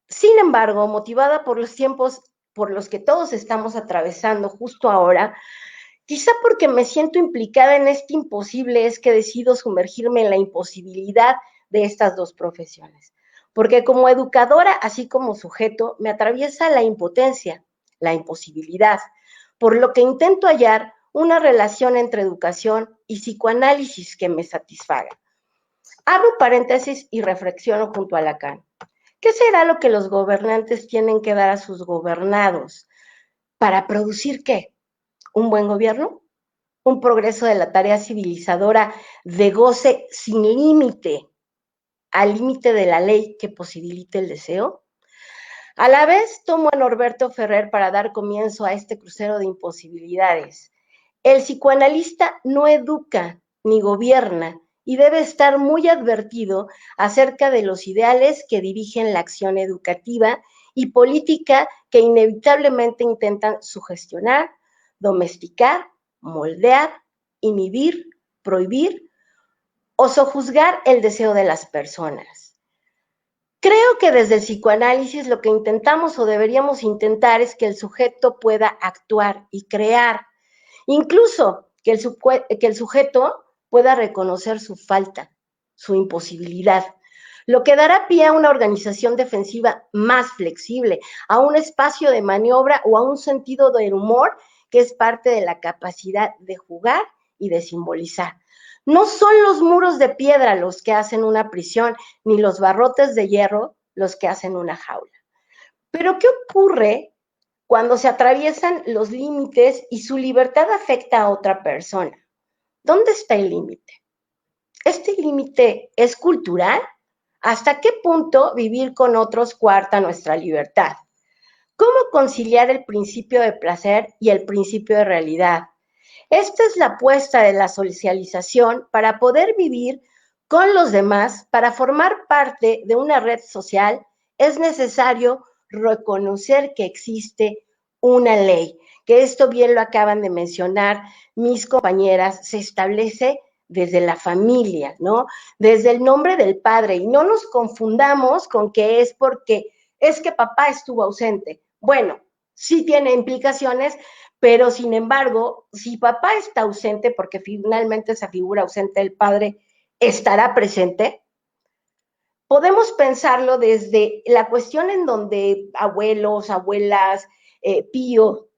Sin embargo, motivada por los tiempos por los que todos estamos atravesando justo ahora, quizá porque me siento implicada en este imposible es que decido sumergirme en la imposibilidad de estas dos profesiones. Porque como educadora, así como sujeto, me atraviesa la impotencia, la imposibilidad, por lo que intento hallar una relación entre educación y psicoanálisis que me satisfaga. Abro paréntesis y reflexiono junto a Lacan. ¿Qué será lo que los gobernantes tienen que dar a sus gobernados? ¿Para producir qué? ¿Un buen gobierno? ¿Un progreso de la tarea civilizadora de goce sin límite, al límite de la ley que posibilite el deseo? A la vez, tomo a Norberto Ferrer para dar comienzo a este crucero de imposibilidades. El psicoanalista no educa ni gobierna y debe estar muy advertido acerca de los ideales que dirigen la acción educativa y política que inevitablemente intentan sugestionar, domesticar, moldear, inhibir, prohibir o sojuzgar el deseo de las personas. Creo que desde el psicoanálisis lo que intentamos o deberíamos intentar es que el sujeto pueda actuar y crear, incluso que el sujeto pueda reconocer su falta, su imposibilidad, lo que dará pie a una organización defensiva más flexible, a un espacio de maniobra o a un sentido del humor que es parte de la capacidad de jugar y de simbolizar. No son los muros de piedra los que hacen una prisión, ni los barrotes de hierro los que hacen una jaula. Pero ¿qué ocurre cuando se atraviesan los límites y su libertad afecta a otra persona? ¿Dónde está el límite? ¿Este límite es cultural? ¿Hasta qué punto vivir con otros coarta nuestra libertad? ¿Cómo conciliar el principio de placer y el principio de realidad? Esta es la apuesta de la socialización para poder vivir con los demás, para formar parte de una red social, es necesario reconocer que existe una ley, que esto bien lo acaban de mencionar mis compañeras, se establece desde la familia, ¿no? Desde el nombre del padre, y no nos confundamos con que es porque es que papá estuvo ausente. Bueno, sí tiene implicaciones, pero sin embargo, si papá está ausente, porque finalmente esa figura ausente del padre estará presente, podemos pensarlo desde la cuestión en donde abuelos, abuelas, tío,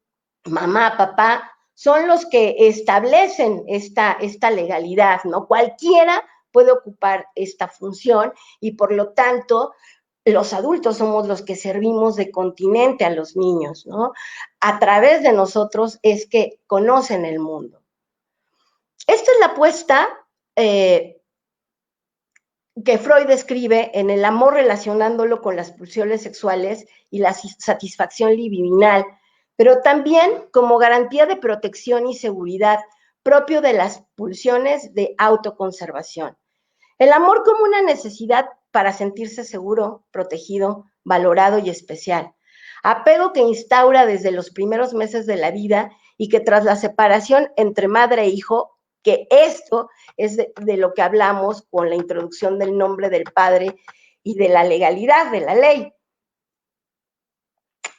mamá, papá, son los que establecen esta legalidad, ¿no? Cualquiera puede ocupar esta función y por lo tanto los adultos somos los que servimos de continente a los niños, ¿no? A través de nosotros es que conocen el mundo. Esta es la apuesta que Freud describe en el amor relacionándolo con las pulsiones sexuales y la satisfacción libidinal, pero también como garantía de protección y seguridad propio de las pulsiones de autoconservación. El amor como una necesidad para sentirse seguro, protegido, valorado y especial. Apego que instaura desde los primeros meses de la vida y que tras la separación entre madre e hijo, que esto es de lo que hablamos con la introducción del nombre del padre y de la legalidad de la ley.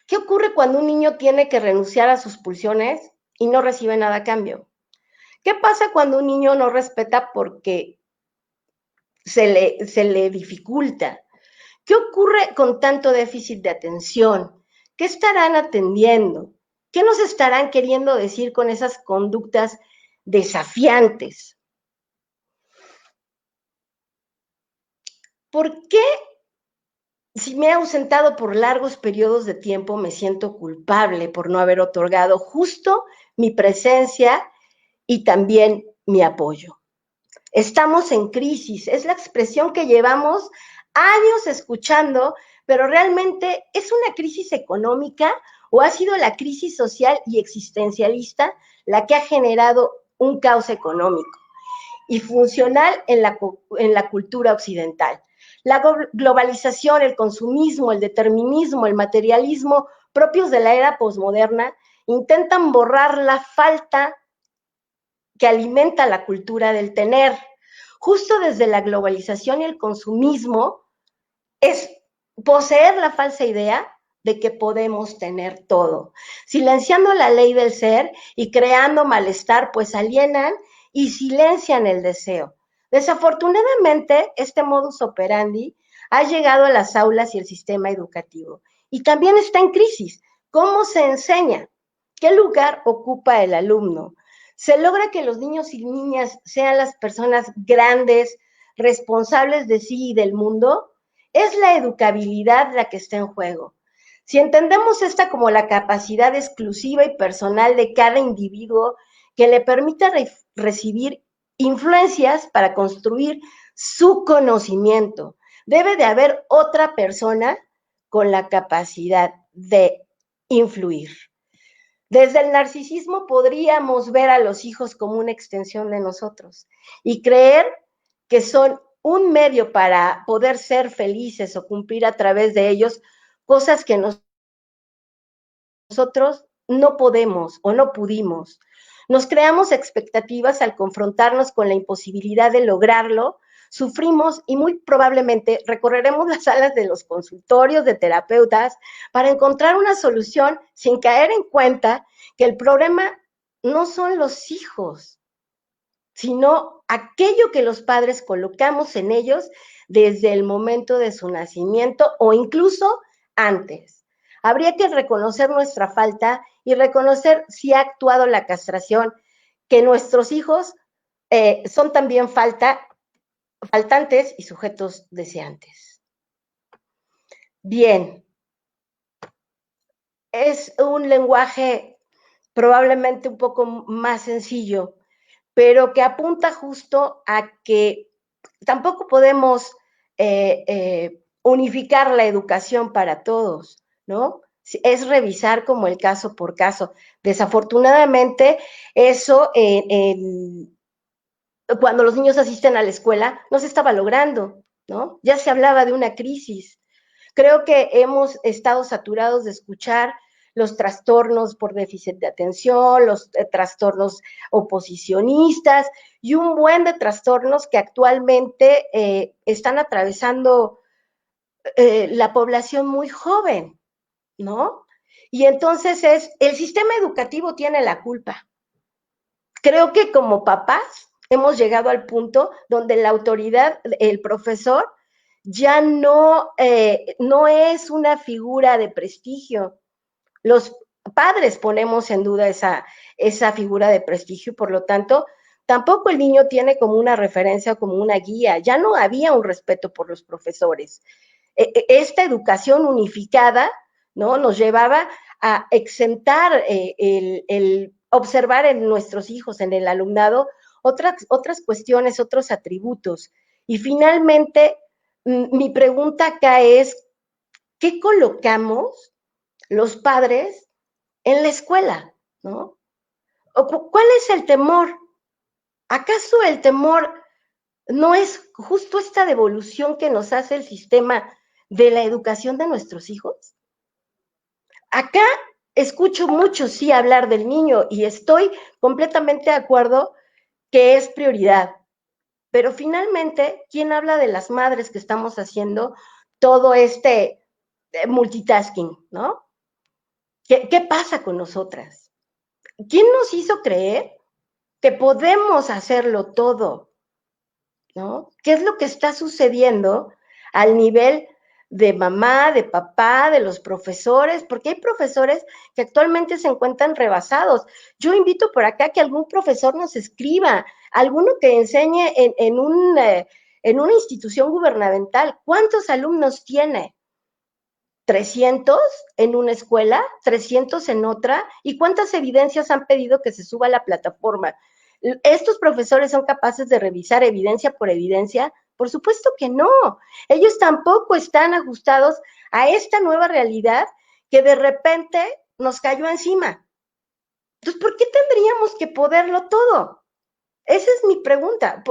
¿Qué ocurre cuando un niño tiene que renunciar a sus pulsiones y no recibe nada a cambio? ¿Qué pasa cuando un niño no respeta porque se le dificulta? ¿Qué ocurre con tanto déficit de atención? ¿Qué estarán atendiendo? ¿Qué nos estarán queriendo decir con esas conductas desafiantes? ¿Por qué, si me he ausentado por largos periodos de tiempo, me siento culpable por no haber otorgado justo mi presencia y también mi apoyo? Estamos en crisis, es la expresión que llevamos años escuchando, pero realmente ¿es una crisis económica o ha sido la crisis social y existencialista la que ha generado un caos económico y funcional en la cultura occidental? La globalización, el consumismo, el determinismo, el materialismo propios de la era posmoderna intentan borrar la falta que alimenta la cultura del tener. Justo desde la globalización y el consumismo es poseer la falsa idea de que podemos tener todo, silenciando la ley del ser y creando malestar, pues alienan y silencian el deseo. Desafortunadamente, este modus operandi ha llegado a las aulas y el sistema educativo y también está en crisis. ¿Cómo se enseña? ¿Qué lugar ocupa el alumno? ¿Se logra que los niños y niñas sean las personas grandes, responsables de sí y del mundo? Es la educabilidad la que está en juego. Si entendemos esta como la capacidad exclusiva y personal de cada individuo que le permita recibir influencias para construir su conocimiento, debe de haber otra persona con la capacidad de influir. Desde el narcisismo podríamos ver a los hijos como una extensión de nosotros y creer que son un medio para poder ser felices o cumplir a través de ellos cosas que nosotros no podemos o no pudimos. Nos creamos expectativas al confrontarnos con la imposibilidad de lograrlo, sufrimos y muy probablemente recorreremos las salas de los consultorios de terapeutas para encontrar una solución sin caer en cuenta que el problema no son los hijos, sino aquello que los padres colocamos en ellos desde el momento de su nacimiento o incluso antes. Habría que reconocer nuestra falta y reconocer si ha actuado la castración, que nuestros hijos son también faltantes y sujetos deseantes. Bien, es un lenguaje probablemente un poco más sencillo, pero que apunta justo a que tampoco podemos unificar la educación para todos, ¿no? Es revisar como el caso por caso. Desafortunadamente, eso cuando los niños asisten a la escuela no se estaba logrando, ¿no? Ya se hablaba de una crisis. Creo que hemos estado saturados de escuchar los trastornos por déficit de atención, los trastornos oposicionistas y un buen de trastornos que actualmente están atravesando la población muy joven, ¿no? Y entonces el sistema educativo tiene la culpa. Creo que como papás hemos llegado al punto donde la autoridad, el profesor, ya no es una figura de prestigio. Los padres ponemos en duda esa figura de prestigio y por lo tanto tampoco el niño tiene como una referencia o como una guía. Ya no había un respeto por los profesores. Esta educación unificada, ¿no?, nos llevaba a exentar el observar en nuestros hijos, en el alumnado, otras cuestiones, otros atributos. Y finalmente, mi pregunta acá es, ¿qué colocamos los padres en la escuela, ¿no? ¿Cuál es el temor? ¿Acaso el temor no es justo esta devolución que nos hace el sistema de la educación de nuestros hijos? Acá escucho mucho sí hablar del niño y estoy completamente de acuerdo que es prioridad, pero finalmente, ¿quién habla de las madres que estamos haciendo todo este multitasking, ¿no? ¿Qué pasa con nosotras? ¿Quién nos hizo creer que podemos hacerlo todo? ¿No? ¿Qué es lo que está sucediendo al nivel de mamá, de papá, de los profesores? Porque hay profesores que actualmente se encuentran rebasados. Yo invito por acá que algún profesor nos escriba, alguno que enseñe en una institución gubernamental. ¿Cuántos alumnos tiene? ¿300 en una escuela? ¿300 en otra? ¿Y cuántas evidencias han pedido que se suba a la plataforma? ¿Estos profesores son capaces de revisar evidencia por evidencia? Por supuesto que no. Ellos tampoco están ajustados a esta nueva realidad que de repente nos cayó encima. Entonces, ¿por qué tendríamos que poderlo todo? Esa es mi pregunta.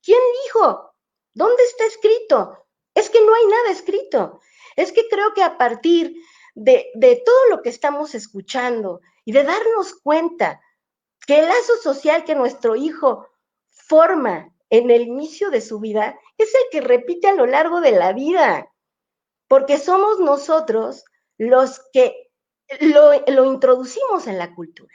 ¿Quién dijo? ¿Dónde está escrito? Es que no hay nada escrito. Es que creo que a partir de todo lo que estamos escuchando y de darnos cuenta que el lazo social que nuestro hijo forma en el inicio de su vida es el que repite a lo largo de la porque somos nosotros los que lo introducimos en la cultura.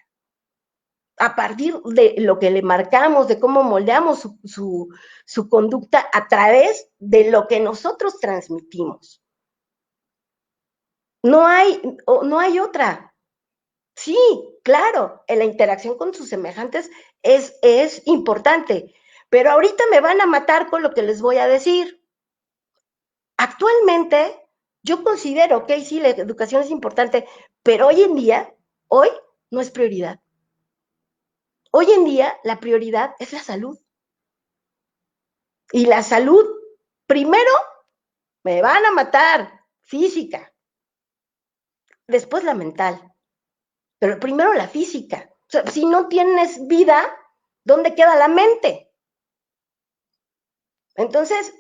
A partir de lo que le marcamos, de cómo moldeamos su conducta a través de lo que nosotros transmitimos. No hay otra. Sí, claro, en la interacción con sus semejantes es importante, pero ahorita me van a matar con lo que les voy a decir. Actualmente, yo considero que sí, la educación es importante, pero hoy no es prioridad. Hoy en día, la prioridad es la salud. Y la salud, primero, me van a matar, física, después la mental, pero primero la física. O sea, si no tienes vida, ¿dónde queda la mente? Entonces,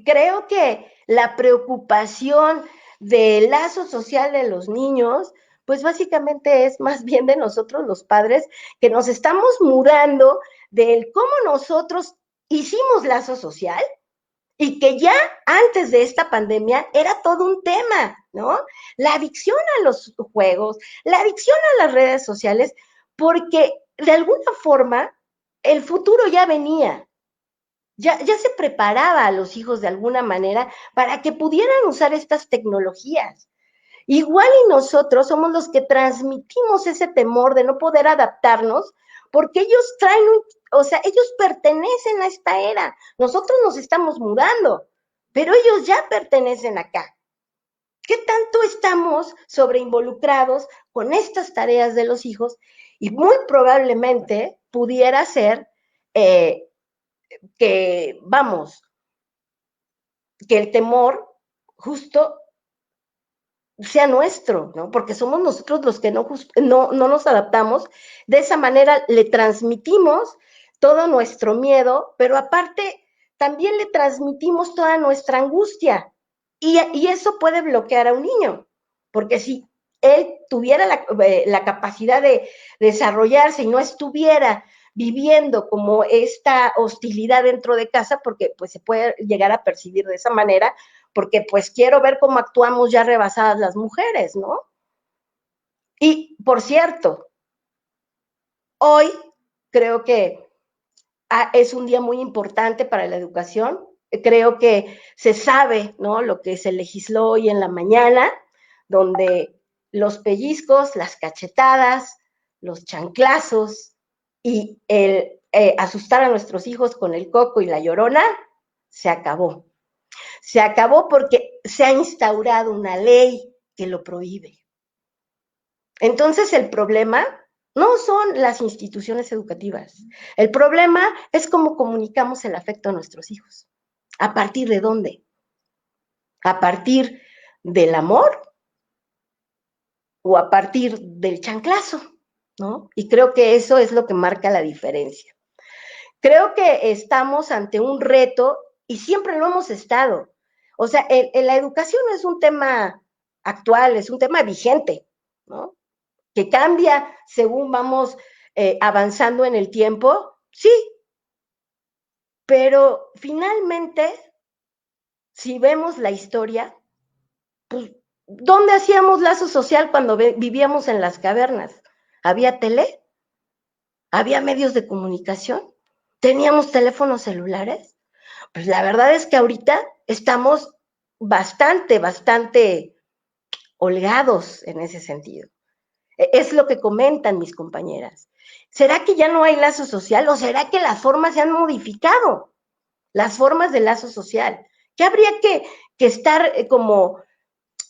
creo que la preocupación del lazo social de los niños, pues básicamente es más bien de nosotros los padres, que nos estamos mudando del cómo nosotros hicimos lazo social, y que ya antes de esta pandemia era todo un tema, ¿no? La adicción a los juegos, la adicción a las redes sociales, porque de alguna forma el futuro ya venía, ya se preparaba a los hijos de alguna manera para que pudieran usar estas tecnologías. Igual y nosotros somos los que transmitimos ese temor de no poder adaptarnos, porque ellos traen, o sea, ellos pertenecen a esta era. Nosotros nos estamos mudando, pero ellos ya pertenecen acá. ¿Qué tanto estamos sobreinvolucrados con estas tareas de los hijos? Y muy probablemente pudiera ser que, vamos, que el temor justo sea nuestro, ¿no? Porque somos nosotros los que no nos adaptamos. De esa manera le transmitimos todo nuestro miedo, pero aparte también le transmitimos toda nuestra angustia. Y eso puede bloquear a un niño, porque si él tuviera la capacidad de desarrollarse y no estuviera viviendo como esta hostilidad dentro de casa, porque pues se puede llegar a percibir de esa manera, porque pues quiero ver cómo actuamos ya rebasadas las mujeres, ¿no? Y por cierto, hoy creo que es un día muy importante para la educación. Creo que se sabe, ¿no?, lo que se legisló hoy en la mañana, donde los pellizcos, las cachetadas, los chanclazos y el asustar a nuestros hijos con el coco y la llorona, se acabó. Se acabó porque se ha instaurado una ley que lo prohíbe. Entonces el problema no son las instituciones educativas. El problema es cómo comunicamos el afecto a nuestros hijos. ¿A partir de dónde? ¿A partir del amor? ¿O a partir del chanclazo? ¿No? Y creo que eso es lo que marca la diferencia. Creo que estamos ante un reto y siempre lo hemos estado. O sea, la educación es un tema actual, es un tema vigente, ¿no? Que cambia según vamos avanzando en el tiempo, sí, pero finalmente, si vemos la historia, pues, ¿dónde hacíamos lazo social cuando vivíamos en las cavernas? ¿Había tele? ¿Había medios de comunicación? ¿Teníamos teléfonos celulares? Pues la verdad es que ahorita estamos bastante holgados en ese sentido. Es lo que comentan mis compañeras. ¿Será que ya no hay lazo social o será que las formas se han modificado? Las formas de lazo social. ¿Qué habría que estar como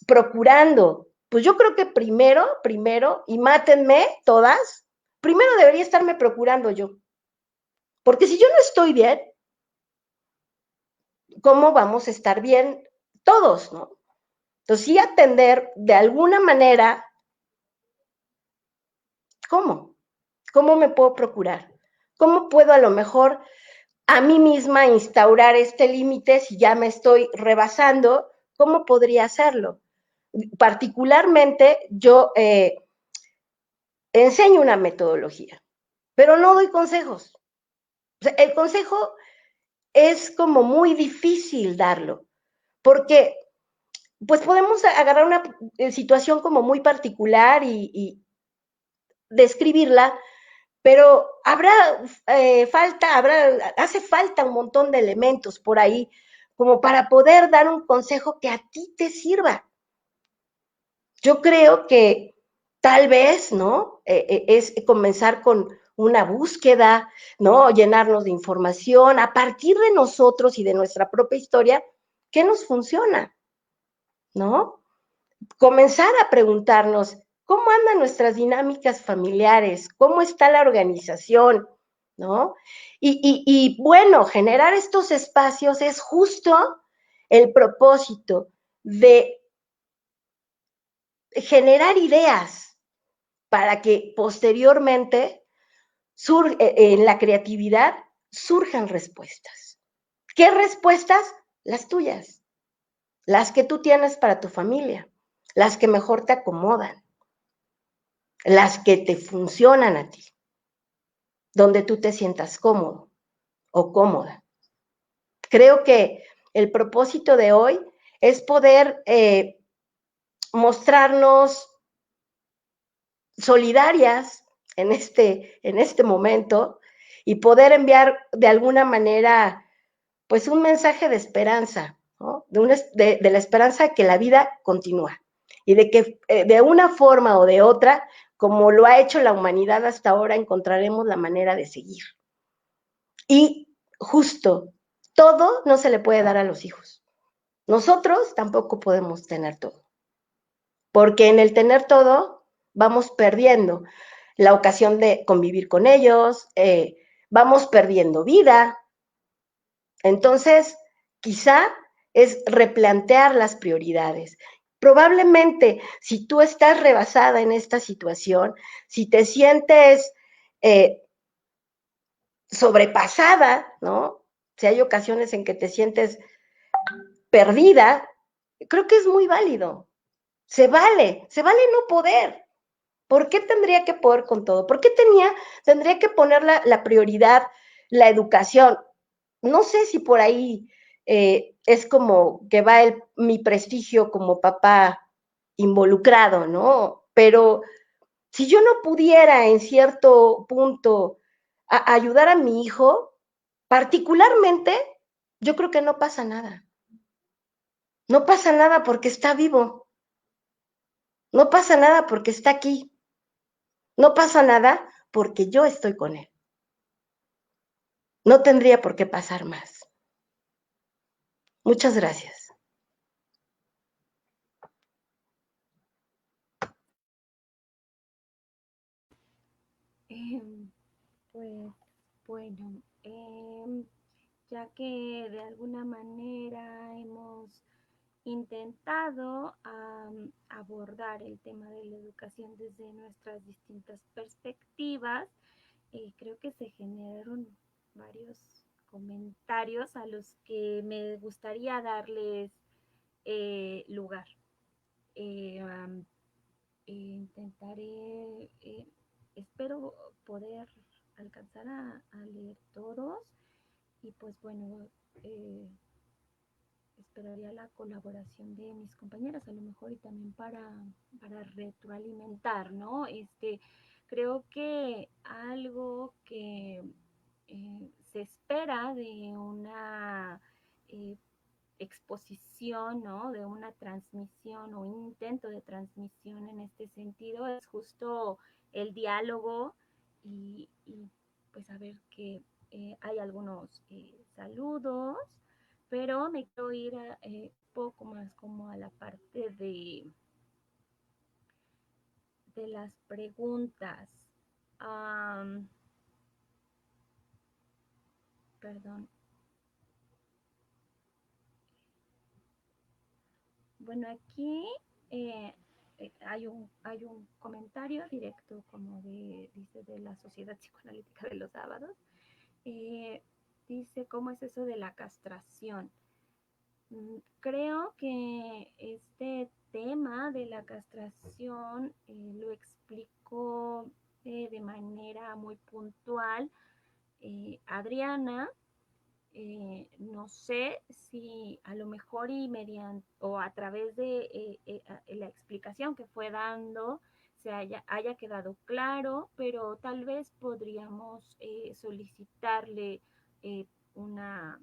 procurando? Pues yo creo que primero, y mátenme todas, primero debería estarme procurando yo. Porque si yo no estoy bien, ¿cómo vamos a estar bien todos, no? Entonces, sí atender de alguna manera, ¿cómo? ¿Cómo me puedo procurar? ¿Cómo puedo a lo mejor a mí misma instaurar este límite si ya me estoy rebasando? ¿Cómo podría hacerlo? Particularmente, yo enseño una metodología, pero no doy consejos. O sea, el consejo es como muy difícil darlo, porque pues podemos agarrar una situación como muy particular y describirla, pero hace falta un montón de elementos por ahí como para poder dar un consejo que a ti te sirva. Yo creo que tal vez, ¿no? Es comenzar con una búsqueda, ¿no? Llenarnos de información a partir de nosotros y de nuestra propia historia, ¿qué nos funciona? ¿No? Comenzar a preguntarnos, ¿cómo andan nuestras dinámicas familiares? ¿Cómo está la organización? ¿No? Y bueno, generar estos espacios es justo el propósito de generar ideas para que posteriormente en la creatividad surjan respuestas. ¿Qué respuestas? Las tuyas, las que tú tienes para tu familia, las que mejor te acomodan. las que te funcionan a ti, donde tú te sientas cómodo o cómoda. Creo que el propósito de hoy es poder mostrarnos solidarias en este momento y poder enviar de alguna manera pues un mensaje de esperanza, ¿no? De la esperanza de que la vida continúa y de que de una forma o de otra, como lo ha hecho la humanidad hasta ahora, encontraremos la manera de seguir. Y justo, todo no se le puede dar a los hijos. Nosotros tampoco podemos tener todo, porque en el tener todo vamos perdiendo la ocasión de convivir con ellos, vamos perdiendo vida. Entonces, quizá es replantear las prioridades. Probablemente, si tú estás rebasada en esta situación, si te sientes sobrepasada, ¿no? Si hay ocasiones en que te sientes perdida, creo que es muy válido. Se vale no poder. ¿Por qué tendría que poder con todo? ¿Por qué tendría que poner la prioridad la educación? No sé si por ahí es como que va mi prestigio como papá involucrado, ¿no? Pero si yo no pudiera en cierto punto ayudar a mi hijo, particularmente, yo creo que no pasa nada. No pasa nada porque está vivo. No pasa nada porque está aquí. No pasa nada porque yo estoy con él. No tendría por qué pasar más. Muchas gracias. Pues bueno, ya que de alguna manera hemos intentado abordar el tema de la educación desde nuestras distintas perspectivas, creo que se generaron varios comentarios a los que me gustaría darles lugar. Intentaré, espero poder alcanzar a leer todos y pues bueno, esperaría la colaboración de mis compañeras a lo mejor y también para retroalimentar, ¿no? Creo que algo que se espera de una exposición, ¿no? De una transmisión o un intento de transmisión en este sentido es justo el diálogo y pues a ver que hay algunos saludos, pero me quiero ir poco más como a la parte de las preguntas. Perdón. Bueno, aquí hay un comentario directo como dice, de la Sociedad Psicoanalítica de los Sábados. Dice, ¿cómo es eso de la castración? Creo que este tema de la castración lo explicó de manera muy puntual Adriana. No sé si a lo mejor y mediante o a través de la explicación que fue dando haya quedado claro, pero tal vez podríamos solicitarle una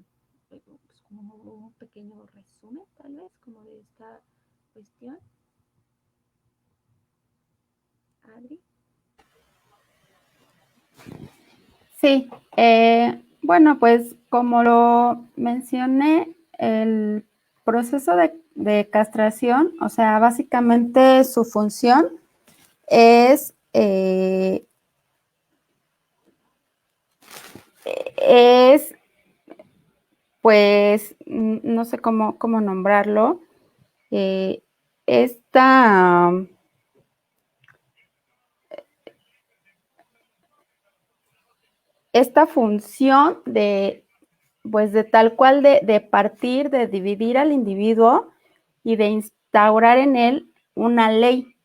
pues, como un pequeño resumen, tal vez, como de esta cuestión. Adri. Sí, bueno, pues como lo mencioné, el proceso de castración, o sea, básicamente su función es pues, no sé cómo nombrarlo, esta función pues de tal cual de partir, de dividir al individuo y de instaurar en él una ley,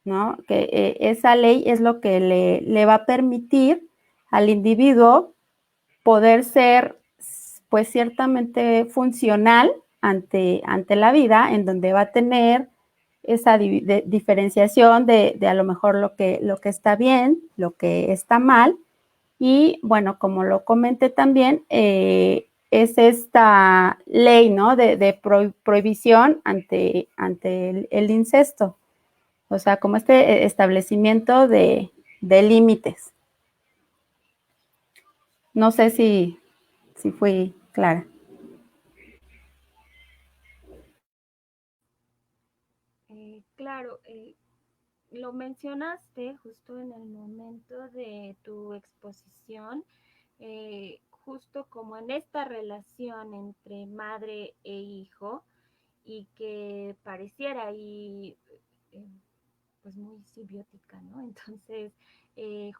¿no? Que esa ley es lo que le va a permitir al individuo poder ser, pues, ciertamente funcional ante la vida, en donde va a tener esa diferenciación de a lo mejor lo que está bien, lo que está mal. Y bueno, como lo comenté también, es esta ley, ¿no? De prohibición ante el incesto. O sea, como este establecimiento de límites. No sé si fui clara. Claro, lo mencionaste justo en el momento de tu exposición, justo como en esta relación entre madre e hijo y que pareciera ahí eh, pues muy simbiótica, ¿no? Entonces,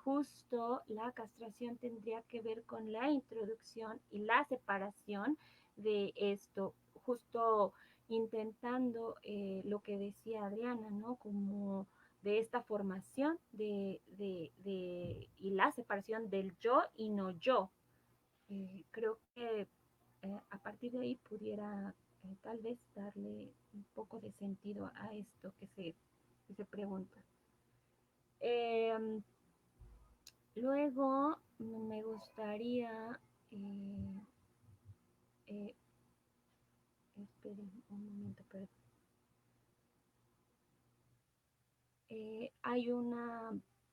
justo la castración tendría que ver con la introducción y la separación de esto, justo intentando lo que decía Adriana, ¿no? Como de esta formación y la separación del yo y no yo. Creo que a partir de ahí pudiera tal vez darle un poco de sentido a esto que se pregunta. Eh, Luego me gustaría, eh, esperen un momento, perdón. Hay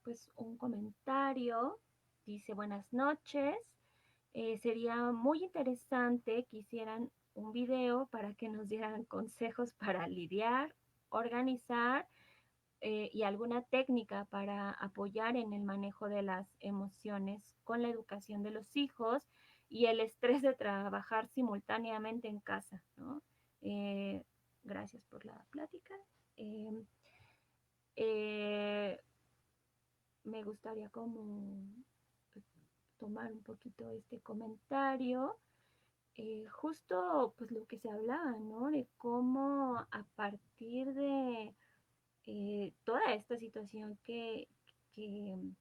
pues un comentario, dice buenas noches, sería muy interesante que hicieran un video para que nos dieran consejos para lidiar, organizar y alguna técnica para apoyar en el manejo de las emociones con la educación de los hijos y el estrés de trabajar simultáneamente en casa, ¿no? Gracias por la plática. Eh, eh, Me gustaría como tomar un poquito este comentario. Justo pues lo que se hablaba, ¿no? De cómo a partir de toda esta situación en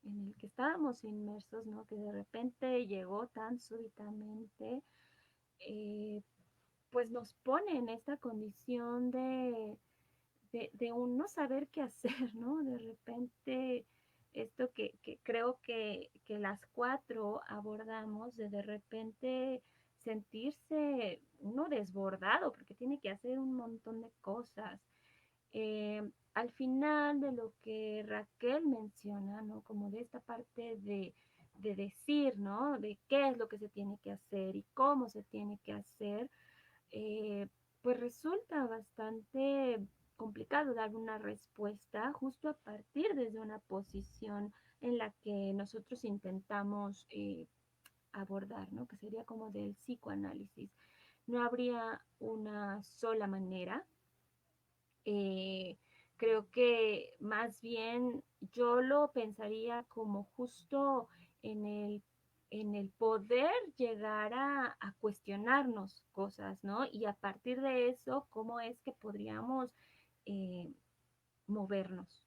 el que estábamos inmersos, ¿no? Que de repente llegó tan súbitamente, eh, pues nos pone en esta condición de un no saber qué hacer, ¿no? De repente, esto que creo que las cuatro abordamos, de repente sentirse uno desbordado, porque tiene que hacer un montón de cosas. Al final de lo que Raquel menciona, ¿no? Como de esta parte de decir, ¿no? De qué es lo que se tiene que hacer y cómo se tiene que hacer, eh, pues resulta bastante complicado dar una respuesta justo a partir desde una posición en la que nosotros intentamos abordar, ¿no? Que sería como del psicoanálisis. No habría una sola manera. Eh, Creo que más bien yo lo pensaría como justo en en el poder llegar a cuestionarnos cosas, ¿no? Y a partir de eso, ¿cómo es que podríamos eh, movernos?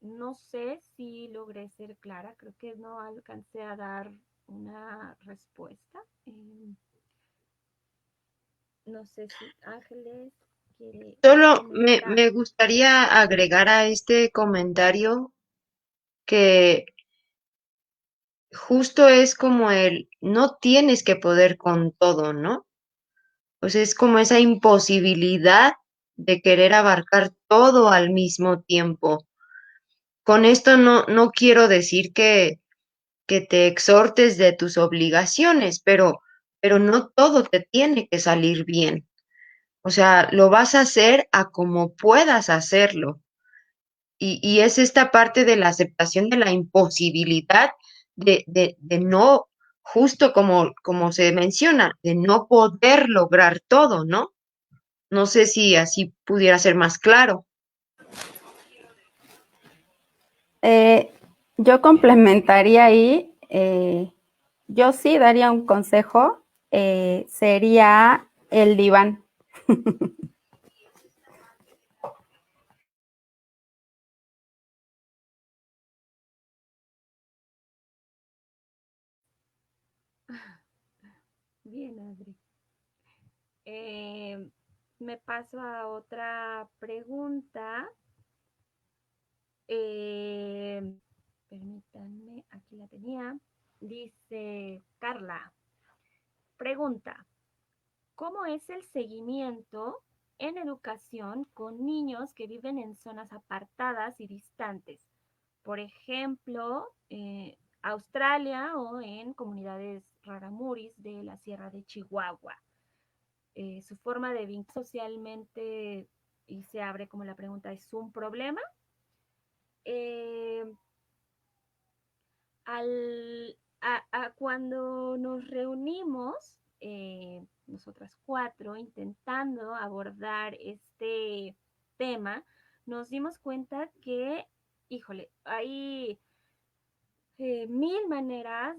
No sé si logré ser clara, creo que no alcancé a dar una respuesta. No sé si Ángeles quiere Solo comentar. me gustaría agregar a este comentario que justo es como no tienes que poder con todo, ¿no? O sea, es como esa imposibilidad de querer abarcar todo al mismo tiempo. Con esto no quiero decir que te exhortes de tus obligaciones, pero no todo te tiene que salir bien. O sea, lo vas a hacer a como puedas hacerlo. Y es esta parte de la aceptación de la imposibilidad de no, justo como se menciona, de no poder lograr todo, ¿no? No sé si así pudiera ser más claro. Yo complementaría ahí, yo sí daría un consejo, sería el diván. Bien, Adri. Eh, Me paso a otra pregunta. Eh, Permítanme, aquí la tenía. Dice Carla, pregunta, ¿cómo es el seguimiento en educación con niños que viven en zonas apartadas y distantes? Por ejemplo, Australia o en comunidades raramuris de la Sierra de Chihuahua. Su forma de vínculo socialmente, y se abre como la pregunta, ¿es un problema? Eh, Cuando nos reunimos, nosotras cuatro, intentando abordar este tema, nos dimos cuenta que, híjole, hay mil maneras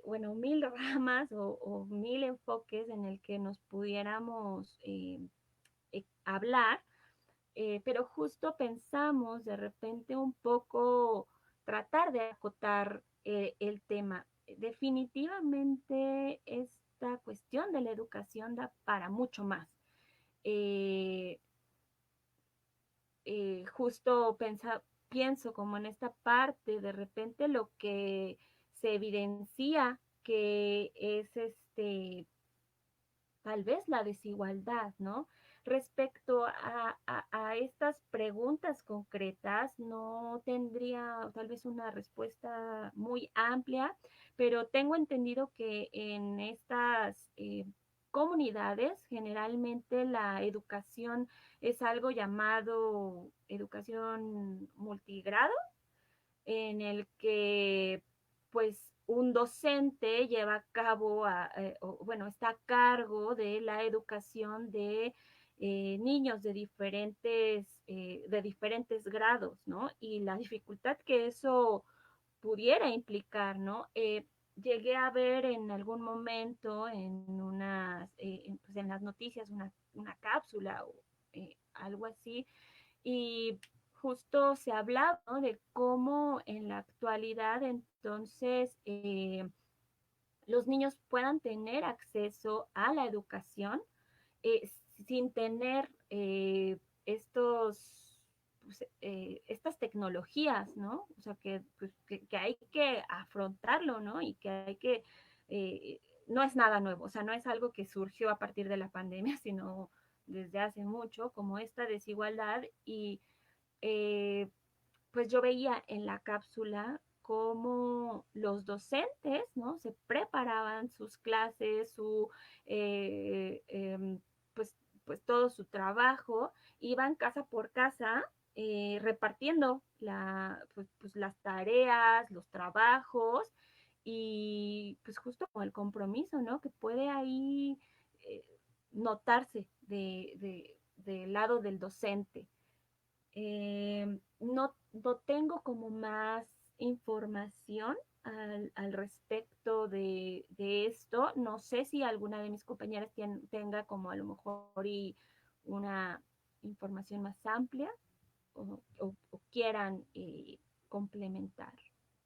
bueno, mil ramas o mil enfoques en el que nos pudiéramos hablar, pero justo pensamos de repente un poco tratar de acotar el tema. Definitivamente esta cuestión de la educación da para mucho más. Eh, Justo pienso como en esta parte, de repente lo que se evidencia que es tal vez la desigualdad, ¿no? Respecto a estas preguntas concretas, no tendría tal vez una respuesta muy amplia, pero tengo entendido que en estas comunidades generalmente la educación es algo llamado educación multigrado, en el que pues un docente lleva a cabo, bueno, está a cargo de la educación de niños de diferentes grados, ¿no? Y la dificultad que eso pudiera implicar, ¿no? Llegué a ver en algún momento pues en las noticias una cápsula o algo así, y justo se hablaba, ¿no?, de cómo en la actualidad entonces los niños puedan tener acceso a la educación eh, sin tener estas tecnologías, ¿no? O sea, pues, que hay que afrontarlo, ¿no? Y que hay que, no es nada nuevo, o sea, no es algo que surgió a partir de la pandemia, sino desde hace mucho, como esta desigualdad. Y eh, pues yo veía en la cápsula cómo los docentes, ¿no?, se preparaban sus clases, eh, eh, pues, pues todo su trabajo, iban casa por casa repartiendo pues las tareas, los trabajos, y pues justo con el compromiso, ¿no?, que puede ahí eh, notarse del lado del docente. No tengo como más información al respecto de esto. No sé si alguna de mis compañeras tenga como a lo mejor una información más amplia o quieran complementar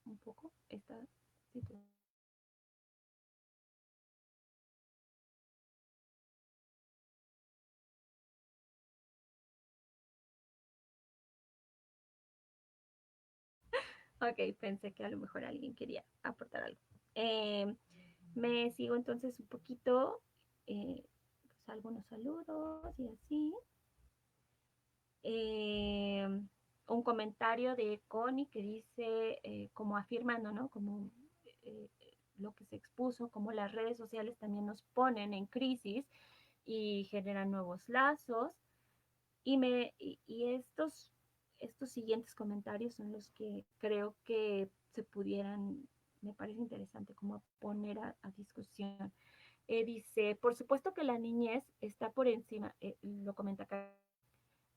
un poco esta situación. Ok, pensé que a lo mejor alguien quería aportar algo. Eh, Me sigo entonces un poquito, pues algunos saludos y así. Eh, un comentario de Connie que dice, como afirmando, ¿no?, como eh, lo que se expuso, como las redes sociales también nos ponen en crisis y generan nuevos lazos. Y estos siguientes comentarios son los que creo que me parece interesante como poner a discusión. Dice, por supuesto que la niñez está por encima, lo comenta acá,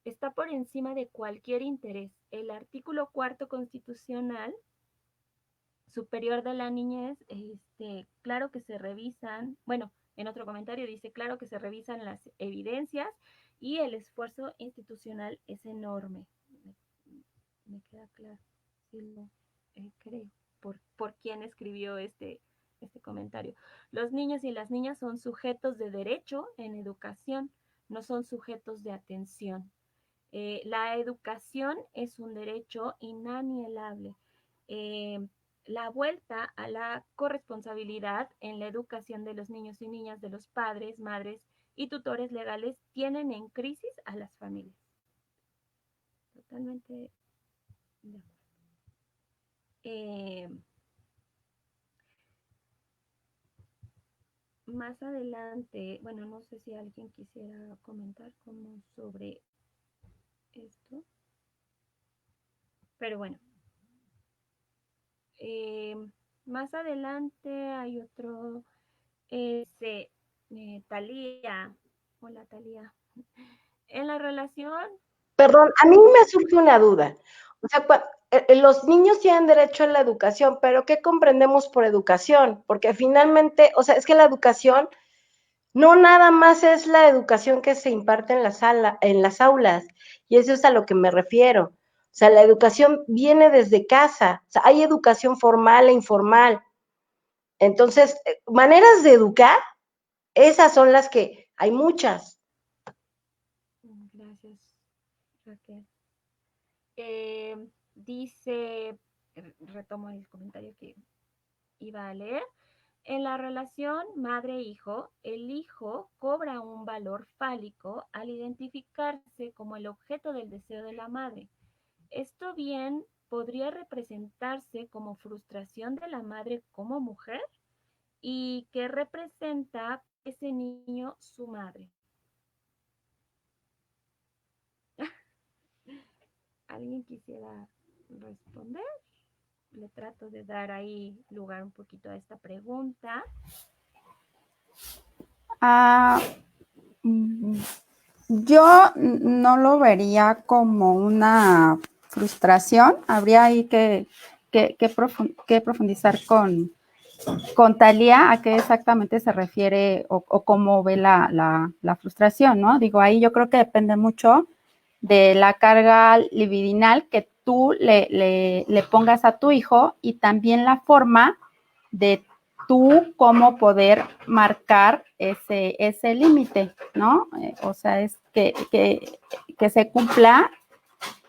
está por encima de cualquier interés. El artículo cuarto constitucional superior de la niñez, claro que se revisan, bueno, en otro comentario dice, claro que se revisan las evidencias y el esfuerzo institucional es enorme. Me queda claro, sí lo creo, por quién escribió este comentario. Los niños y las niñas son sujetos de derecho en educación, no son sujetos de atención. La educación es un derecho inalienable. La vuelta a la corresponsabilidad en la educación de los niños y niñas, de los padres, madres y tutores legales, tienen en crisis a las familias. Totalmente de acuerdo. Más adelante, bueno, no sé si alguien quisiera comentar como sobre esto, pero bueno. Más adelante hay otro, Talía. Hola, Talía. En la relación. Perdón, a mí me surge una duda. O sea, los niños tienen derecho a la educación, pero ¿qué comprendemos por educación? Porque finalmente, o sea, es que la educación no nada más es la educación que se imparte en las aulas, y eso es a lo que me refiero. O sea, la educación viene desde casa, o sea, hay educación formal e informal. Entonces, maneras de educar, esas son las que hay muchas. Gracias, Raquel. Dice, retomo el comentario que iba a leer. En la relación madre-hijo, el hijo cobra un valor fálico al identificarse como el objeto del deseo de la madre. Esto bien podría representarse como frustración de la madre como mujer y que representa ese niño su madre. ¿Alguien quisiera responder? Le trato de dar ahí lugar un poquito a esta pregunta. Yo no lo vería como una frustración. Habría ahí que profundizar con Talía a qué exactamente se refiere o cómo ve la frustración, ¿no? Digo, ahí yo creo que depende mucho de la carga libidinal que tú le pongas a tu hijo y también la forma de tú cómo poder marcar ese límite, ¿no? O sea, es que se cumpla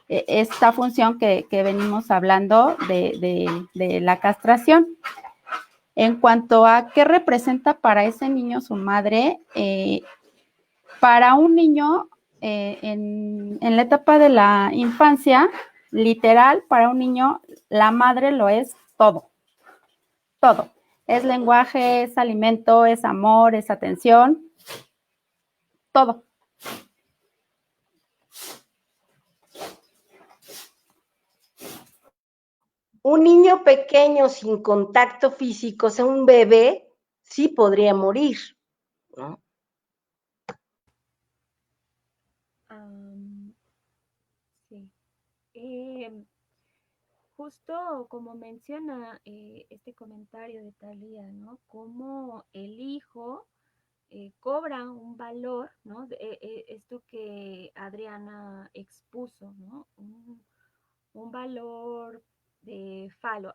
esta función que venimos hablando de la castración. En cuanto a qué representa para ese niño su madre, para un niño en la etapa de la infancia, literal, para un niño, la madre lo es todo, todo. Es lenguaje, es alimento, es amor, es atención, todo. Un niño pequeño sin contacto físico, o sea, un bebé, sí podría morir, ¿no? Sí. Justo como menciona este comentario de Talía, ¿no? Cómo el hijo cobra un valor, ¿no? Esto que Adriana expuso, ¿no? Un valor de falo.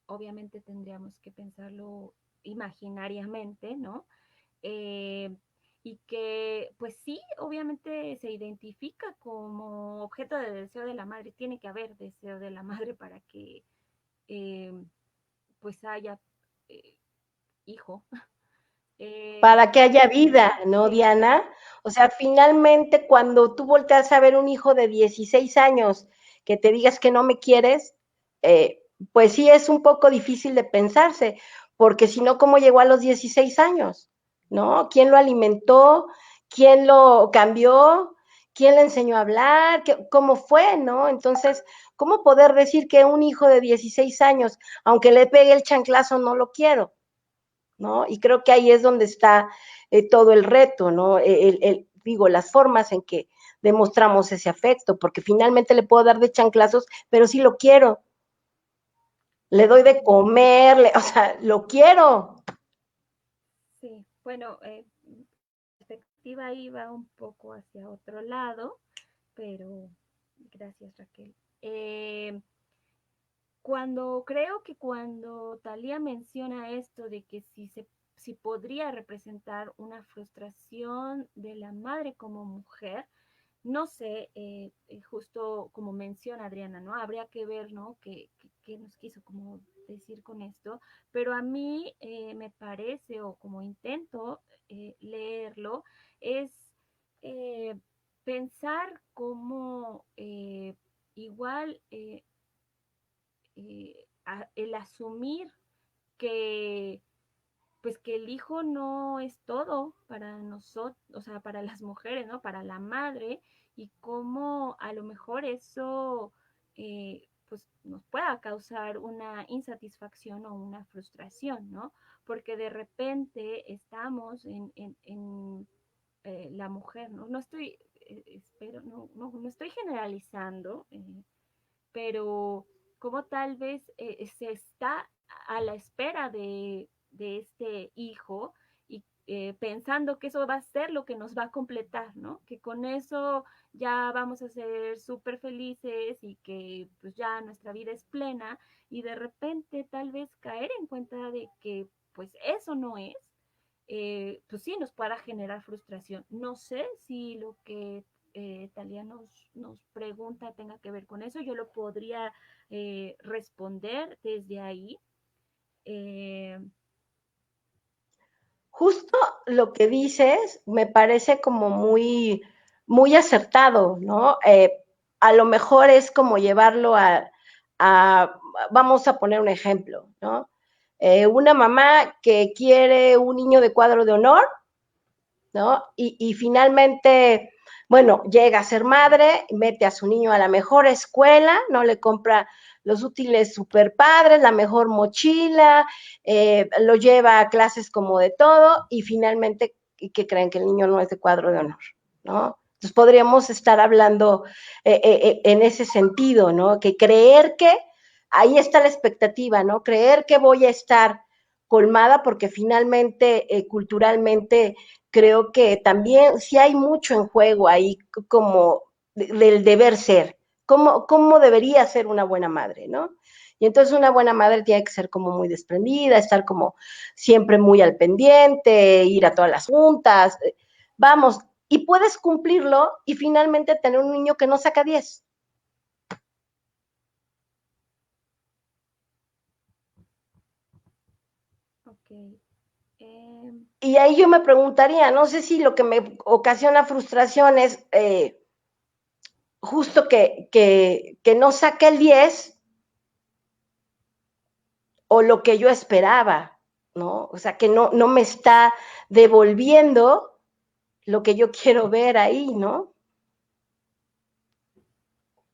Obviamente tendríamos que pensarlo imaginariamente, ¿no? Eh, y que pues sí, obviamente se identifica como objeto de deseo de la madre. Tiene que haber deseo de la madre para que eh, pues haya eh, hijo. Para que haya vida, ¿no, Sí, Diana? O sea, finalmente cuando tú volteas a ver un hijo de 16 años que te digas que no me quieres, pues sí es un poco difícil de pensarse, porque si no, ¿cómo llegó a los 16 años? ¿No? ¿Quién lo alimentó? ¿Quién lo cambió? ¿Quién le enseñó a hablar? ¿Cómo fue? ¿No? Entonces, ¿cómo poder decir que un hijo de 16 años, aunque le pegue el chanclazo, no lo quiero? ¿No? Y creo que ahí es donde está todo el reto, ¿no? Digo, las formas en que demostramos ese afecto, porque finalmente le puedo dar de chanclazos, pero sí lo quiero. Le doy de comer, o sea, lo quiero. sí. Bueno, perspectiva ahí va un poco hacia otro lado, pero gracias, Raquel. Creo que cuando Thalía menciona esto de que si podría representar una frustración de la madre como mujer, no sé, justo como menciona Adriana, ¿no? Habría que ver, ¿no? ¿Qué nos quiso como decir con esto? Pero a mí me parece, o como intento leerlo, es eh, pensar como igual el asumir que pues que el hijo no es todo para nosotros, o sea, para las mujeres, ¿no? Para la madre, y cómo a lo mejor eso pues nos pueda causar una insatisfacción o una frustración, ¿no? Porque de repente estamos en la mujer, ¿no? No estoy, espero, no estoy generalizando, pero como tal vez se está a la espera de este hijo y pensando que eso va a ser lo que nos va a completar, ¿no? Que con eso ya vamos a ser súper felices y que pues ya nuestra vida es plena y de repente tal vez caer en cuenta de que pues eso no es, pues sí nos pueda generar frustración. No sé si lo que Talia nos pregunta tenga que ver con eso. Yo lo podría responder desde ahí. Eh, Justo lo que dices me parece como muy acertado, ¿no? A lo mejor es como llevarlo vamos a poner un ejemplo, ¿no? Una mamá que quiere un niño de cuadro de honor, ¿no? Y finalmente, bueno, llega a ser madre, mete a su niño a la mejor escuela, ¿no? Le compra los útiles super padres, la mejor mochila, lo lleva a clases como de todo y finalmente, ¿qué creen? Que el niño no es de cuadro de honor, ¿no? Entonces podríamos estar hablando en ese sentido, ¿no? Que creer que ahí está la expectativa, ¿no? Creer que voy a estar colmada porque finalmente, culturalmente, creo que también sí hay mucho en juego ahí como del deber ser, cómo debería ser una buena madre, ¿no? Y entonces una buena madre tiene que ser como muy desprendida, estar como siempre muy al pendiente, ir a todas las juntas, vamos, y puedes cumplirlo y finalmente tener un niño que no saca 10. ok. Eh, Y ahí yo me preguntaría, no sé si lo que me ocasiona frustración es justo que no saque el 10 o lo que yo esperaba, ¿no? O sea, que no me está devolviendo lo que yo quiero ver ahí, ¿no?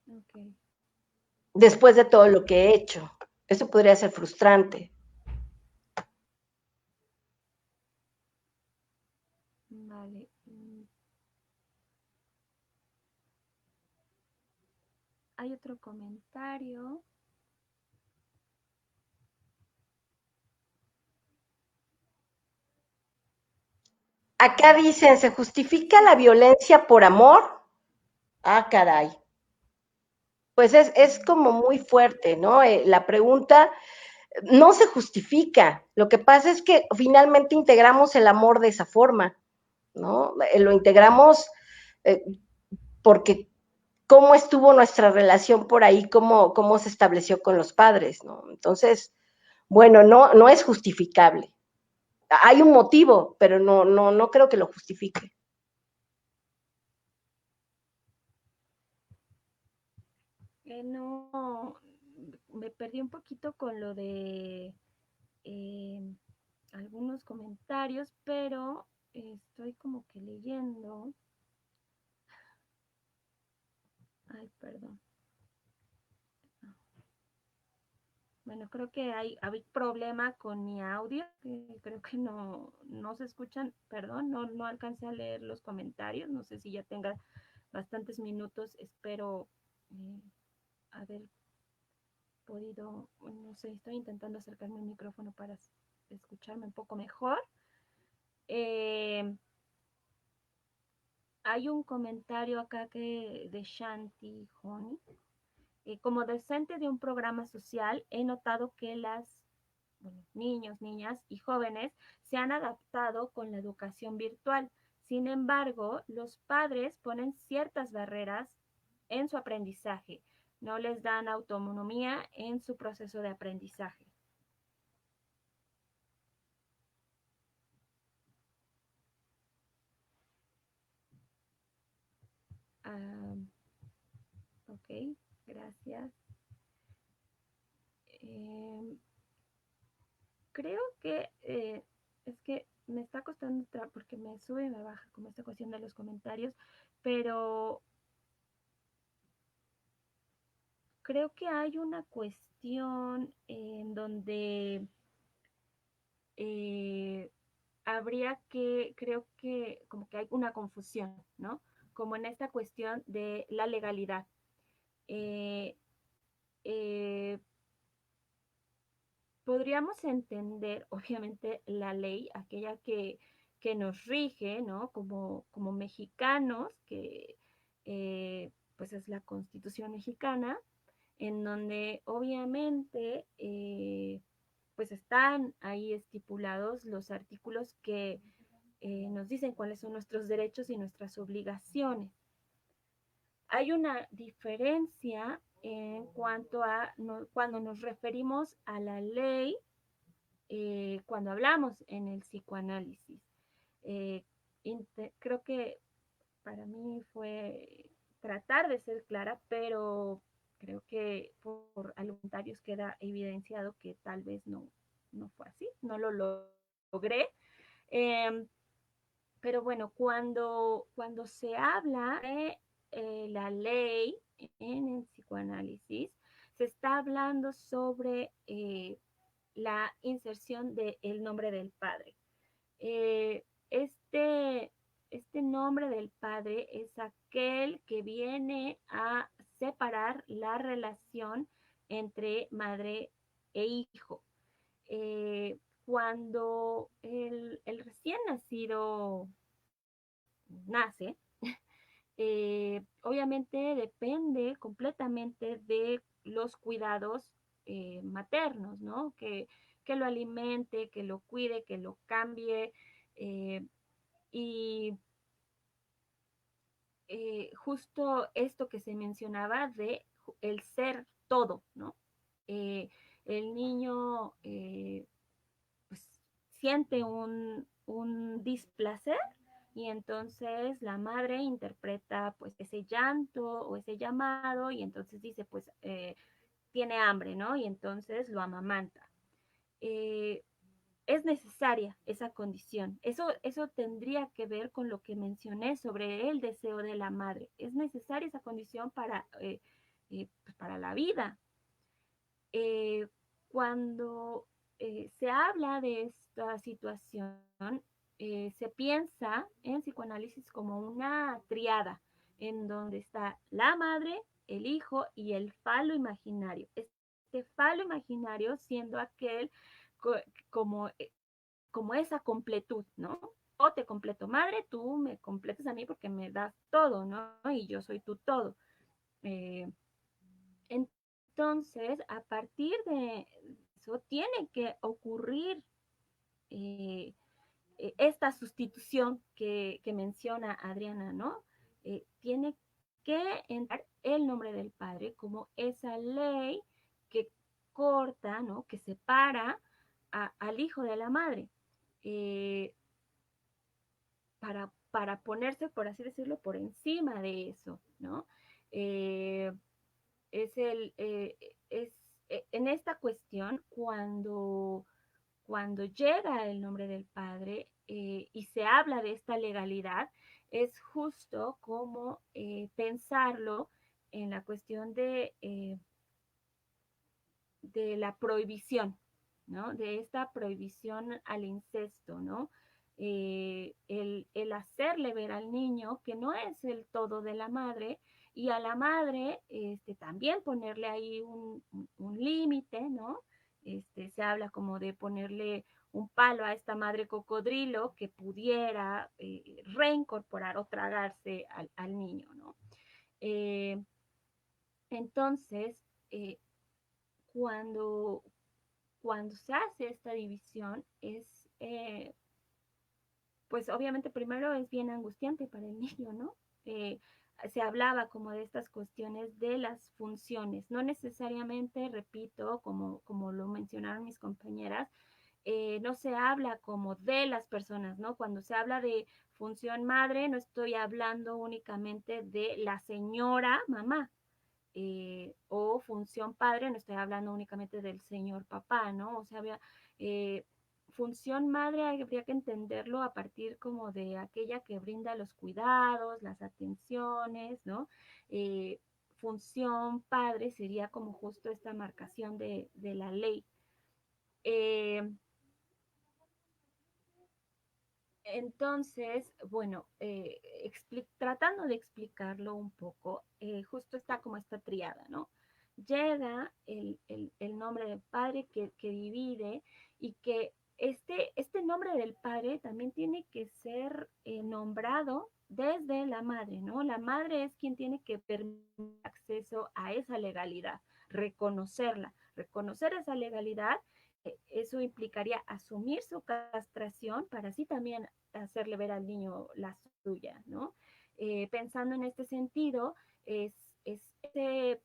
ok, Después de todo lo que he hecho. Eso podría ser frustrante. vale. Hay otro comentario. Acá dicen, ¿se justifica la violencia por amor? Ah, caray. Pues es como muy fuerte, ¿no? La pregunta no se justifica. Lo que pasa es que finalmente integramos el amor de esa forma, ¿no? Lo integramos eh, porque cómo estuvo nuestra relación por ahí, cómo se estableció con los padres, ¿no? Entonces, bueno, no es justificable. Hay un motivo, pero no creo que lo justifique. No, me perdí un poquito con lo de eh, algunos comentarios, pero estoy como que leyendo. Ay, perdón. Bueno, creo que hay problema con mi audio, que creo que no se escuchan, perdón, no alcancé a leer los comentarios, no sé si ya tenga bastantes minutos, espero haber podido, no sé, estoy intentando acercarme al micrófono para escucharme un poco mejor. Eh, Hay un comentario acá de Shanti Honey Como docente de un programa social, he notado que niños, niñas y jóvenes se han adaptado con la educación virtual. Sin embargo, los padres ponen ciertas barreras en su aprendizaje, no les dan autonomía en su proceso de aprendizaje. Ah, ok, gracias. Creo que es que me está costando porque me sube y me baja como esta cuestión de los comentarios, pero creo que hay una cuestión en donde creo que como que hay una confusión, ¿no? Como en esta cuestión de la legalidad. Eh, eh, Podríamos entender, obviamente, la ley, aquella que nos rige, ¿no? Como mexicanos, que pues es la Constitución mexicana, en donde obviamente pues están ahí estipulados los artículos que nos dicen cuáles son nuestros derechos y nuestras obligaciones. Hay una diferencia en cuanto a cuando nos referimos a la ley, cuando hablamos en el psicoanálisis. Eh, Creo que para mí fue tratar de ser clara, pero creo que por algunos comentarios queda evidenciado que tal vez no fue así, no lo logré. Eh, pero bueno, cuando se habla de la ley en el psicoanálisis, se está hablando sobre la inserción del nombre del padre. Eh, este, este nombre del padre es aquel que viene a separar la relación entre madre e hijo. Cuando el recién nacido nace, obviamente depende completamente de los cuidados maternos, ¿no? Que lo alimente, que lo cuide, que lo cambie. eh, y justo esto que se mencionaba de el ser todo, ¿no? Eh, el niño pues, siente un displacer y entonces la madre interpreta pues ese llanto o ese llamado y entonces dice pues tiene hambre, ¿no? Y entonces lo amamanta. Eh, es necesaria esa condición. Eso tendría que ver con lo que mencioné sobre el deseo de la madre. Es necesaria esa condición pues para la vida. Eh, Cuando se habla de esta situación, se piensa en psicoanálisis como una triada, en donde está la madre, el hijo y el falo imaginario. Este falo imaginario siendo aquel co como, como esa completud, ¿no? O te completo madre, tú me completas a mí porque me das todo, ¿no? Y yo soy tu todo. Eh, entonces, a partir de eso, tiene que ocurrir eh, esta sustitución que menciona Adriana, ¿no? Tiene que entrar el nombre del padre como esa ley que corta, ¿no? Que separa al hijo de la madre. Eh, para ponerse, por así decirlo, por encima de eso, ¿no? Eh, es el, es, en esta cuestión, cuando llega el nombre del padre y se habla de esta legalidad, es justo como pensarlo en la cuestión de la prohibición, ¿no? De esta prohibición al incesto, ¿no? El hacerle ver al niño que no es el todo de la madre y a la madre también ponerle ahí un límite, ¿no? Se habla como de ponerle un palo a esta madre cocodrilo que pudiera reincorporar o tragarse al niño, ¿no? Entonces, cuando, cuando se hace esta división, pues obviamente primero es bien angustiante para el niño, ¿no? Se hablaba como de estas cuestiones de las funciones, no necesariamente, repito, como lo mencionaron mis compañeras, no se habla como de las personas, ¿no? Cuando se habla de función madre, no estoy hablando únicamente de la señora mamá, o función padre, no estoy hablando únicamente del señor papá, ¿no? O sea, función madre habría que entenderlo a partir como de aquella que brinda los cuidados, las atenciones, ¿no? Función padre sería como justo esta marcación de la ley. Entonces, bueno, tratando de explicarlo un poco, justo está como esta triada, ¿no? Llega el nombre del padre que divide y que este nombre del padre también tiene que ser nombrado desde la madre, ¿no? La madre es quien tiene que permitir acceso a esa legalidad, reconocerla, reconocer esa legalidad. Eso implicaría asumir su castración para así también hacerle ver al niño la suya, ¿no? Pensando en este sentido, es ese,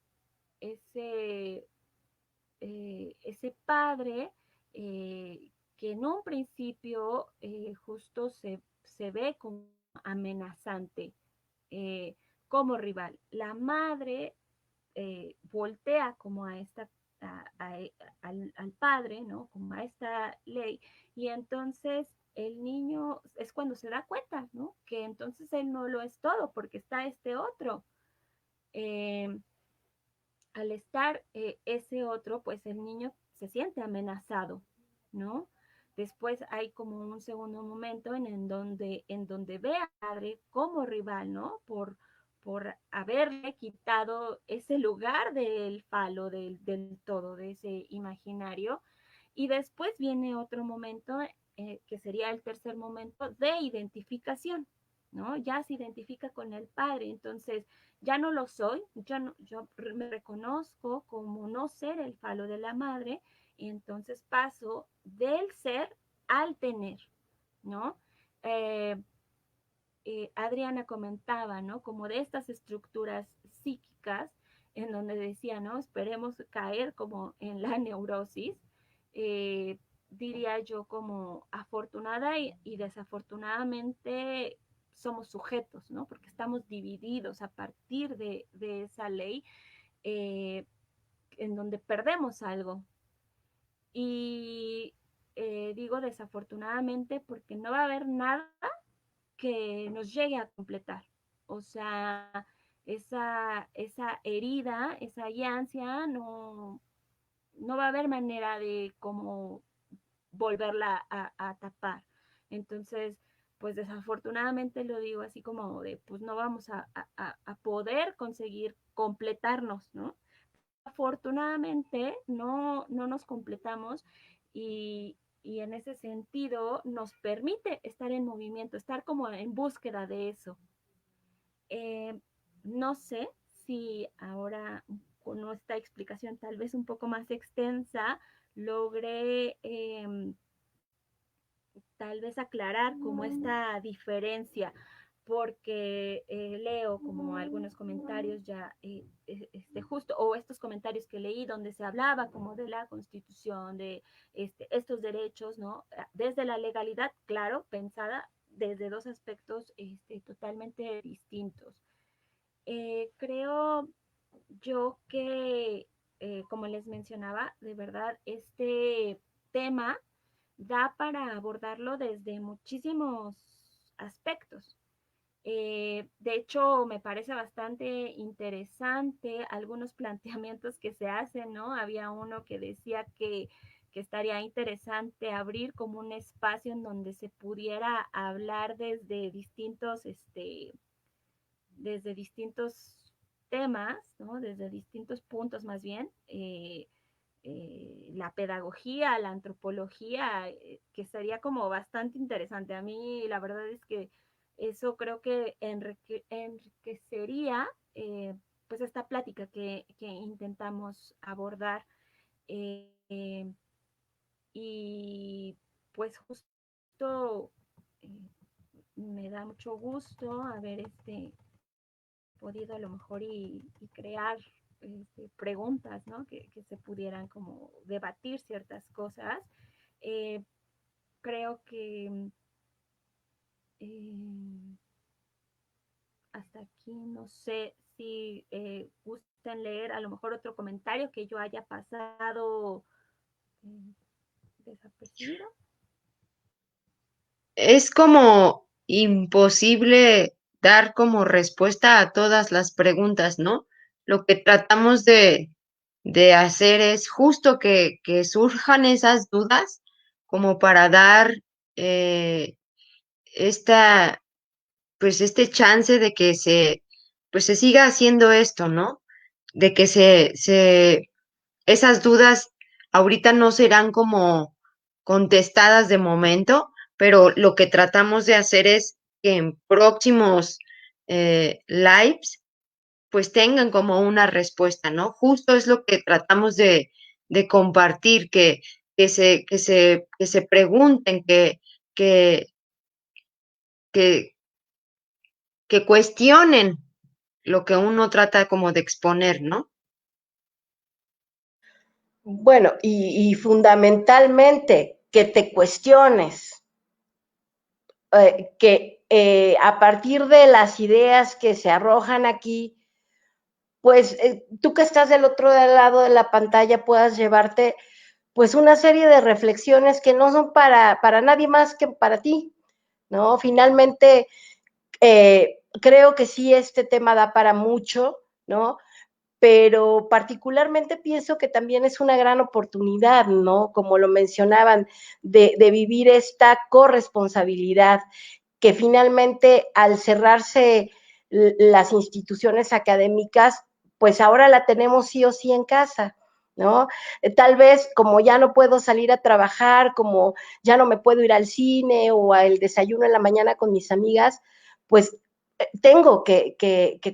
ese padre que en un principio justo se ve como amenazante, eh, como rival. La madre voltea como a esta al padre, ¿no? Como a esta ley, y entonces el niño es cuando se da cuenta, ¿no? Que entonces él no lo es todo, porque está este otro. Eh, Al estar ese otro, pues el niño se siente amenazado, ¿no? Después hay como un segundo momento en donde ve al padre como rival, ¿no? Por haberle quitado ese lugar del falo, del todo, de ese imaginario. Y después viene otro momento, que sería el tercer momento de identificación, ¿no? Ya se identifica con el padre, entonces ya no lo soy, yo me reconozco como no ser el falo de la madre, y entonces paso del ser al tener, ¿no? Eh, Adriana comentaba, ¿no? Como de estas estructuras psíquicas en donde decía, ¿no? Esperemos caer como en la neurosis, eh, diría yo como afortunada y desafortunadamente somos sujetos, ¿no? Porque estamos divididos a partir de esa ley, eh, en donde perdemos algo. Y digo desafortunadamente porque no va a haber nada que nos llegue a completar. O sea, esa herida, esa llancia, no va a haber manera de como volverla a tapar. Entonces, pues desafortunadamente lo digo así como de, pues no vamos a poder conseguir completarnos, ¿no? Afortunadamente no nos completamos y en ese sentido nos permite estar en movimiento, estar como en búsqueda de eso. Eh, no sé si ahora con esta explicación tal vez un poco más extensa logré tal vez aclarar como esta diferencia, porque leo como algunos comentarios ya, justo, o estos comentarios que leí donde se hablaba como de la constitución, de estos derechos, ¿no? Desde la legalidad, claro, pensada desde dos aspectos totalmente distintos. Creo yo que, como les mencionaba, de verdad, este tema da para abordarlo desde muchísimos aspectos. De hecho, me parece bastante interesante algunos planteamientos que se hacen, ¿no? Había uno que decía que estaría interesante abrir como un espacio en donde se pudiera hablar desde distintos temas, ¿no? Desde distintos puntos más bien, la pedagogía, la antropología, que sería como bastante interesante. A mí la verdad es que eso creo que enriquecería pues esta plática que intentamos abordar. Y pues justo me da mucho gusto haber podido a lo mejor y crear preguntas, ¿no? Que se pudieran como debatir ciertas cosas. Eh, creo que hasta aquí no sé si gusten leer a lo mejor otro comentario que yo haya pasado desapercibido. Es como imposible dar como respuesta a todas las preguntas, ¿no? Lo que tratamos de hacer es justo que surjan esas dudas como para dar eh, esta, pues este chance de que pues se siga haciendo esto, ¿no? De que esas dudas ahorita no serán como contestadas de momento, pero lo que tratamos de hacer es que en próximos lives pues tengan como una respuesta, ¿no? Justo es lo que tratamos de compartir, que se pregunten, que, que, que cuestionen lo que uno trata como de exponer, ¿no? Bueno, y fundamentalmente que te cuestiones, que a partir de las ideas que se arrojan aquí, pues tú que estás del otro lado de la pantalla puedas llevarte pues una serie de reflexiones que no son para nadie más que para ti, ¿no? Finalmente, creo que sí, este tema da para mucho, ¿no? Pero particularmente pienso que también es una gran oportunidad, ¿no? Como lo mencionaban, de vivir esta corresponsabilidad, que finalmente al cerrarse las instituciones académicas, pues ahora la tenemos sí o sí en casa, ¿no? Tal vez como ya no puedo salir a trabajar, como ya no me puedo ir al cine o al desayuno en la mañana con mis amigas, pues tengo que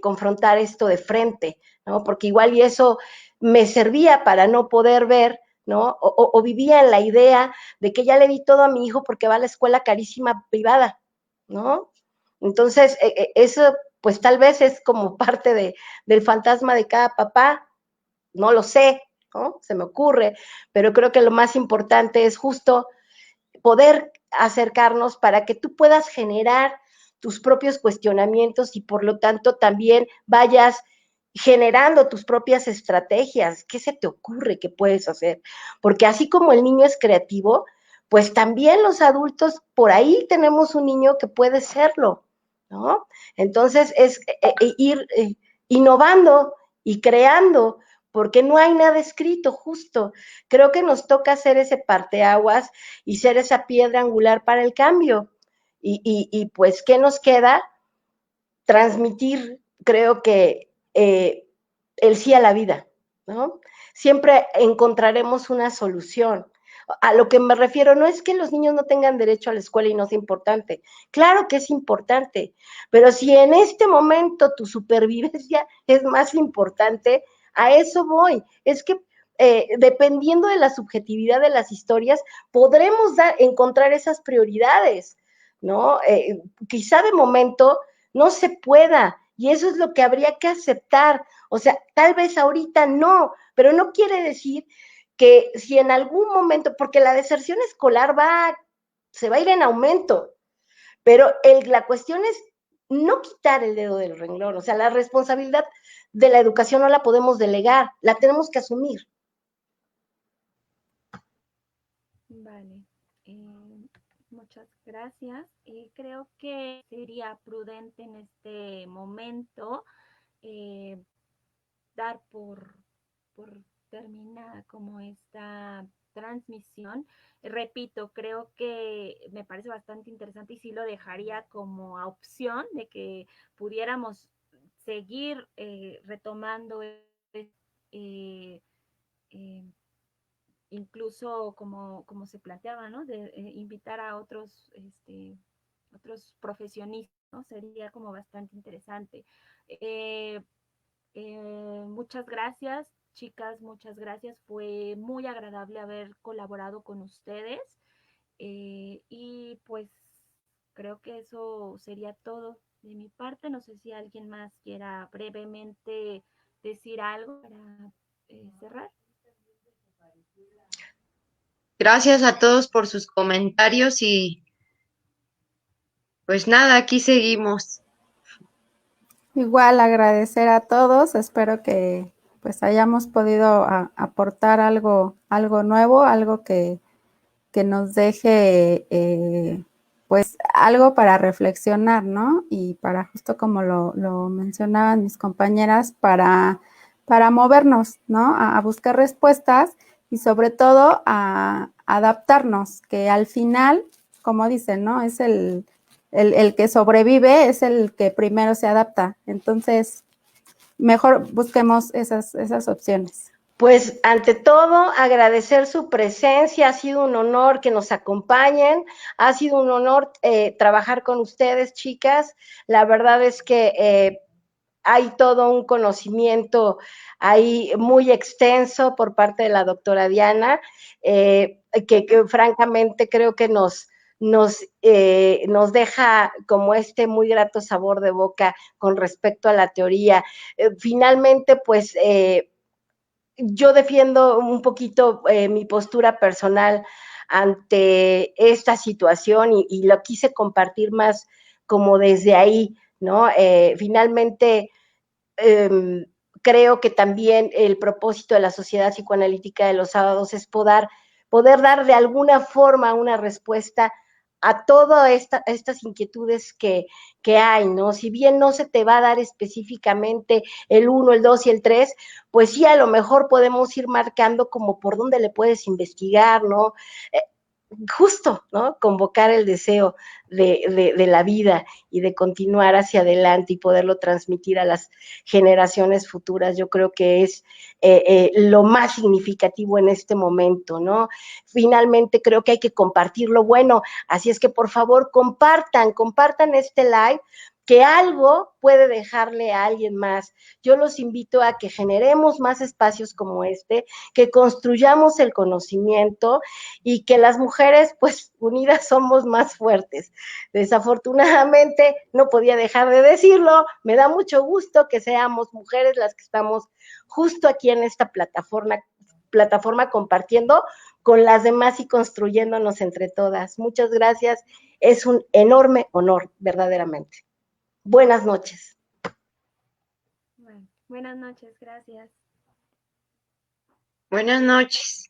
confrontar esto de frente, ¿no? Porque igual y eso me servía para no poder ver, ¿no? O vivía en la idea de que ya le di todo a mi hijo porque va a la escuela carísima privada, ¿no? Entonces, eso pues tal vez es como parte del fantasma de cada papá, no lo sé, ¿no? Se me ocurre, pero creo que lo más importante es justo poder acercarnos para que tú puedas generar tus propios cuestionamientos y por lo tanto también vayas generando tus propias estrategias. ¿Qué se te ocurre que puedes hacer? Porque así como el niño es creativo, pues también los adultos, por ahí tenemos un niño que puede serlo, ¿no? Entonces es ir innovando y creando, porque no hay nada escrito, justo. Creo que nos toca hacer ese parteaguas y ser esa piedra angular para el cambio. Y pues, ¿qué nos queda? Transmitir, creo que el sí a la vida, ¿no? Siempre encontraremos una solución. A lo que me refiero no es que los niños no tengan derecho a la escuela y no sea importante. Claro que es importante, pero si en este momento tu supervivencia es más importante, a eso voy. Es que dependiendo de la subjetividad de las historias, podremos encontrar esas prioridades, ¿no? Quizá de momento no se pueda, y eso es lo que habría que aceptar. O sea, tal vez ahorita no, pero no quiere decir que si en algún momento, porque la deserción escolar se va a ir en aumento, pero la cuestión es no quitar el dedo del renglón, o sea, la responsabilidad de la educación no la podemos delegar, la tenemos que asumir. Vale, muchas gracias. Creo que sería prudente en este momento eh, dar por terminada como esta transmisión. Repito, creo que me parece bastante interesante y sí lo dejaría como a opción de que pudiéramos seguir retomando eh, eh, incluso como se planteaba, ¿no? De invitar a otros profesionistas, ¿no? Sería como bastante interesante. Muchas gracias, chicas, muchas gracias. Fue muy agradable haber colaborado con ustedes. Y pues creo que eso sería todo de mi parte. No sé si alguien más quiera brevemente decir algo para cerrar. Gracias a todos por sus comentarios y pues nada, aquí seguimos. Igual agradecer a todos, espero que pues hayamos podido aportar algo nuevo, algo que nos deje pues algo para reflexionar, ¿no? Y para justo como lo mencionaban mis compañeras, para movernos, ¿no? A buscar respuestas y sobre todo a adaptarnos, que al final, como dicen, ¿no? Es el que sobrevive, es el que primero se adapta. Entonces, mejor busquemos esas opciones. Pues ante todo, agradecer su presencia, ha sido un honor que nos acompañen, ha sido un honor trabajar con ustedes, chicas. La verdad es que hay todo un conocimiento ahí muy extenso por parte de la doctora Diana, que francamente creo que nos deja como muy grato sabor de boca con respecto a la teoría. Finalmente, pues yo defiendo un poquito mi postura personal ante esta situación y lo quise compartir más como desde ahí, ¿no? Finalmente, creo que también el propósito de la Sociedad Psicoanalítica de los Sábados es poder dar de alguna forma una respuesta a todas estas inquietudes que hay, ¿no? Si bien no se te va a dar específicamente el 1, el 2 y el 3, pues sí, a lo mejor podemos ir marcando como por dónde le puedes investigar, ¿no? Justo, ¿no? Convocar el deseo de la vida y de continuar hacia adelante y poderlo transmitir a las generaciones futuras, yo creo que es lo más significativo en este momento, ¿no? Finalmente creo que hay que compartir lo bueno, así es que por favor compartan este live, que algo puede dejarle a alguien más. Yo los invito a que generemos más espacios como este, que construyamos el conocimiento y que las mujeres, pues unidas somos más fuertes. Desafortunadamente, no podía dejar de decirlo, me da mucho gusto que seamos mujeres las que estamos justo aquí en esta plataforma compartiendo con las demás y construyéndonos entre todas. Muchas gracias, es un enorme honor, verdaderamente. Buenas noches. Bueno, buenas noches, gracias. Buenas noches.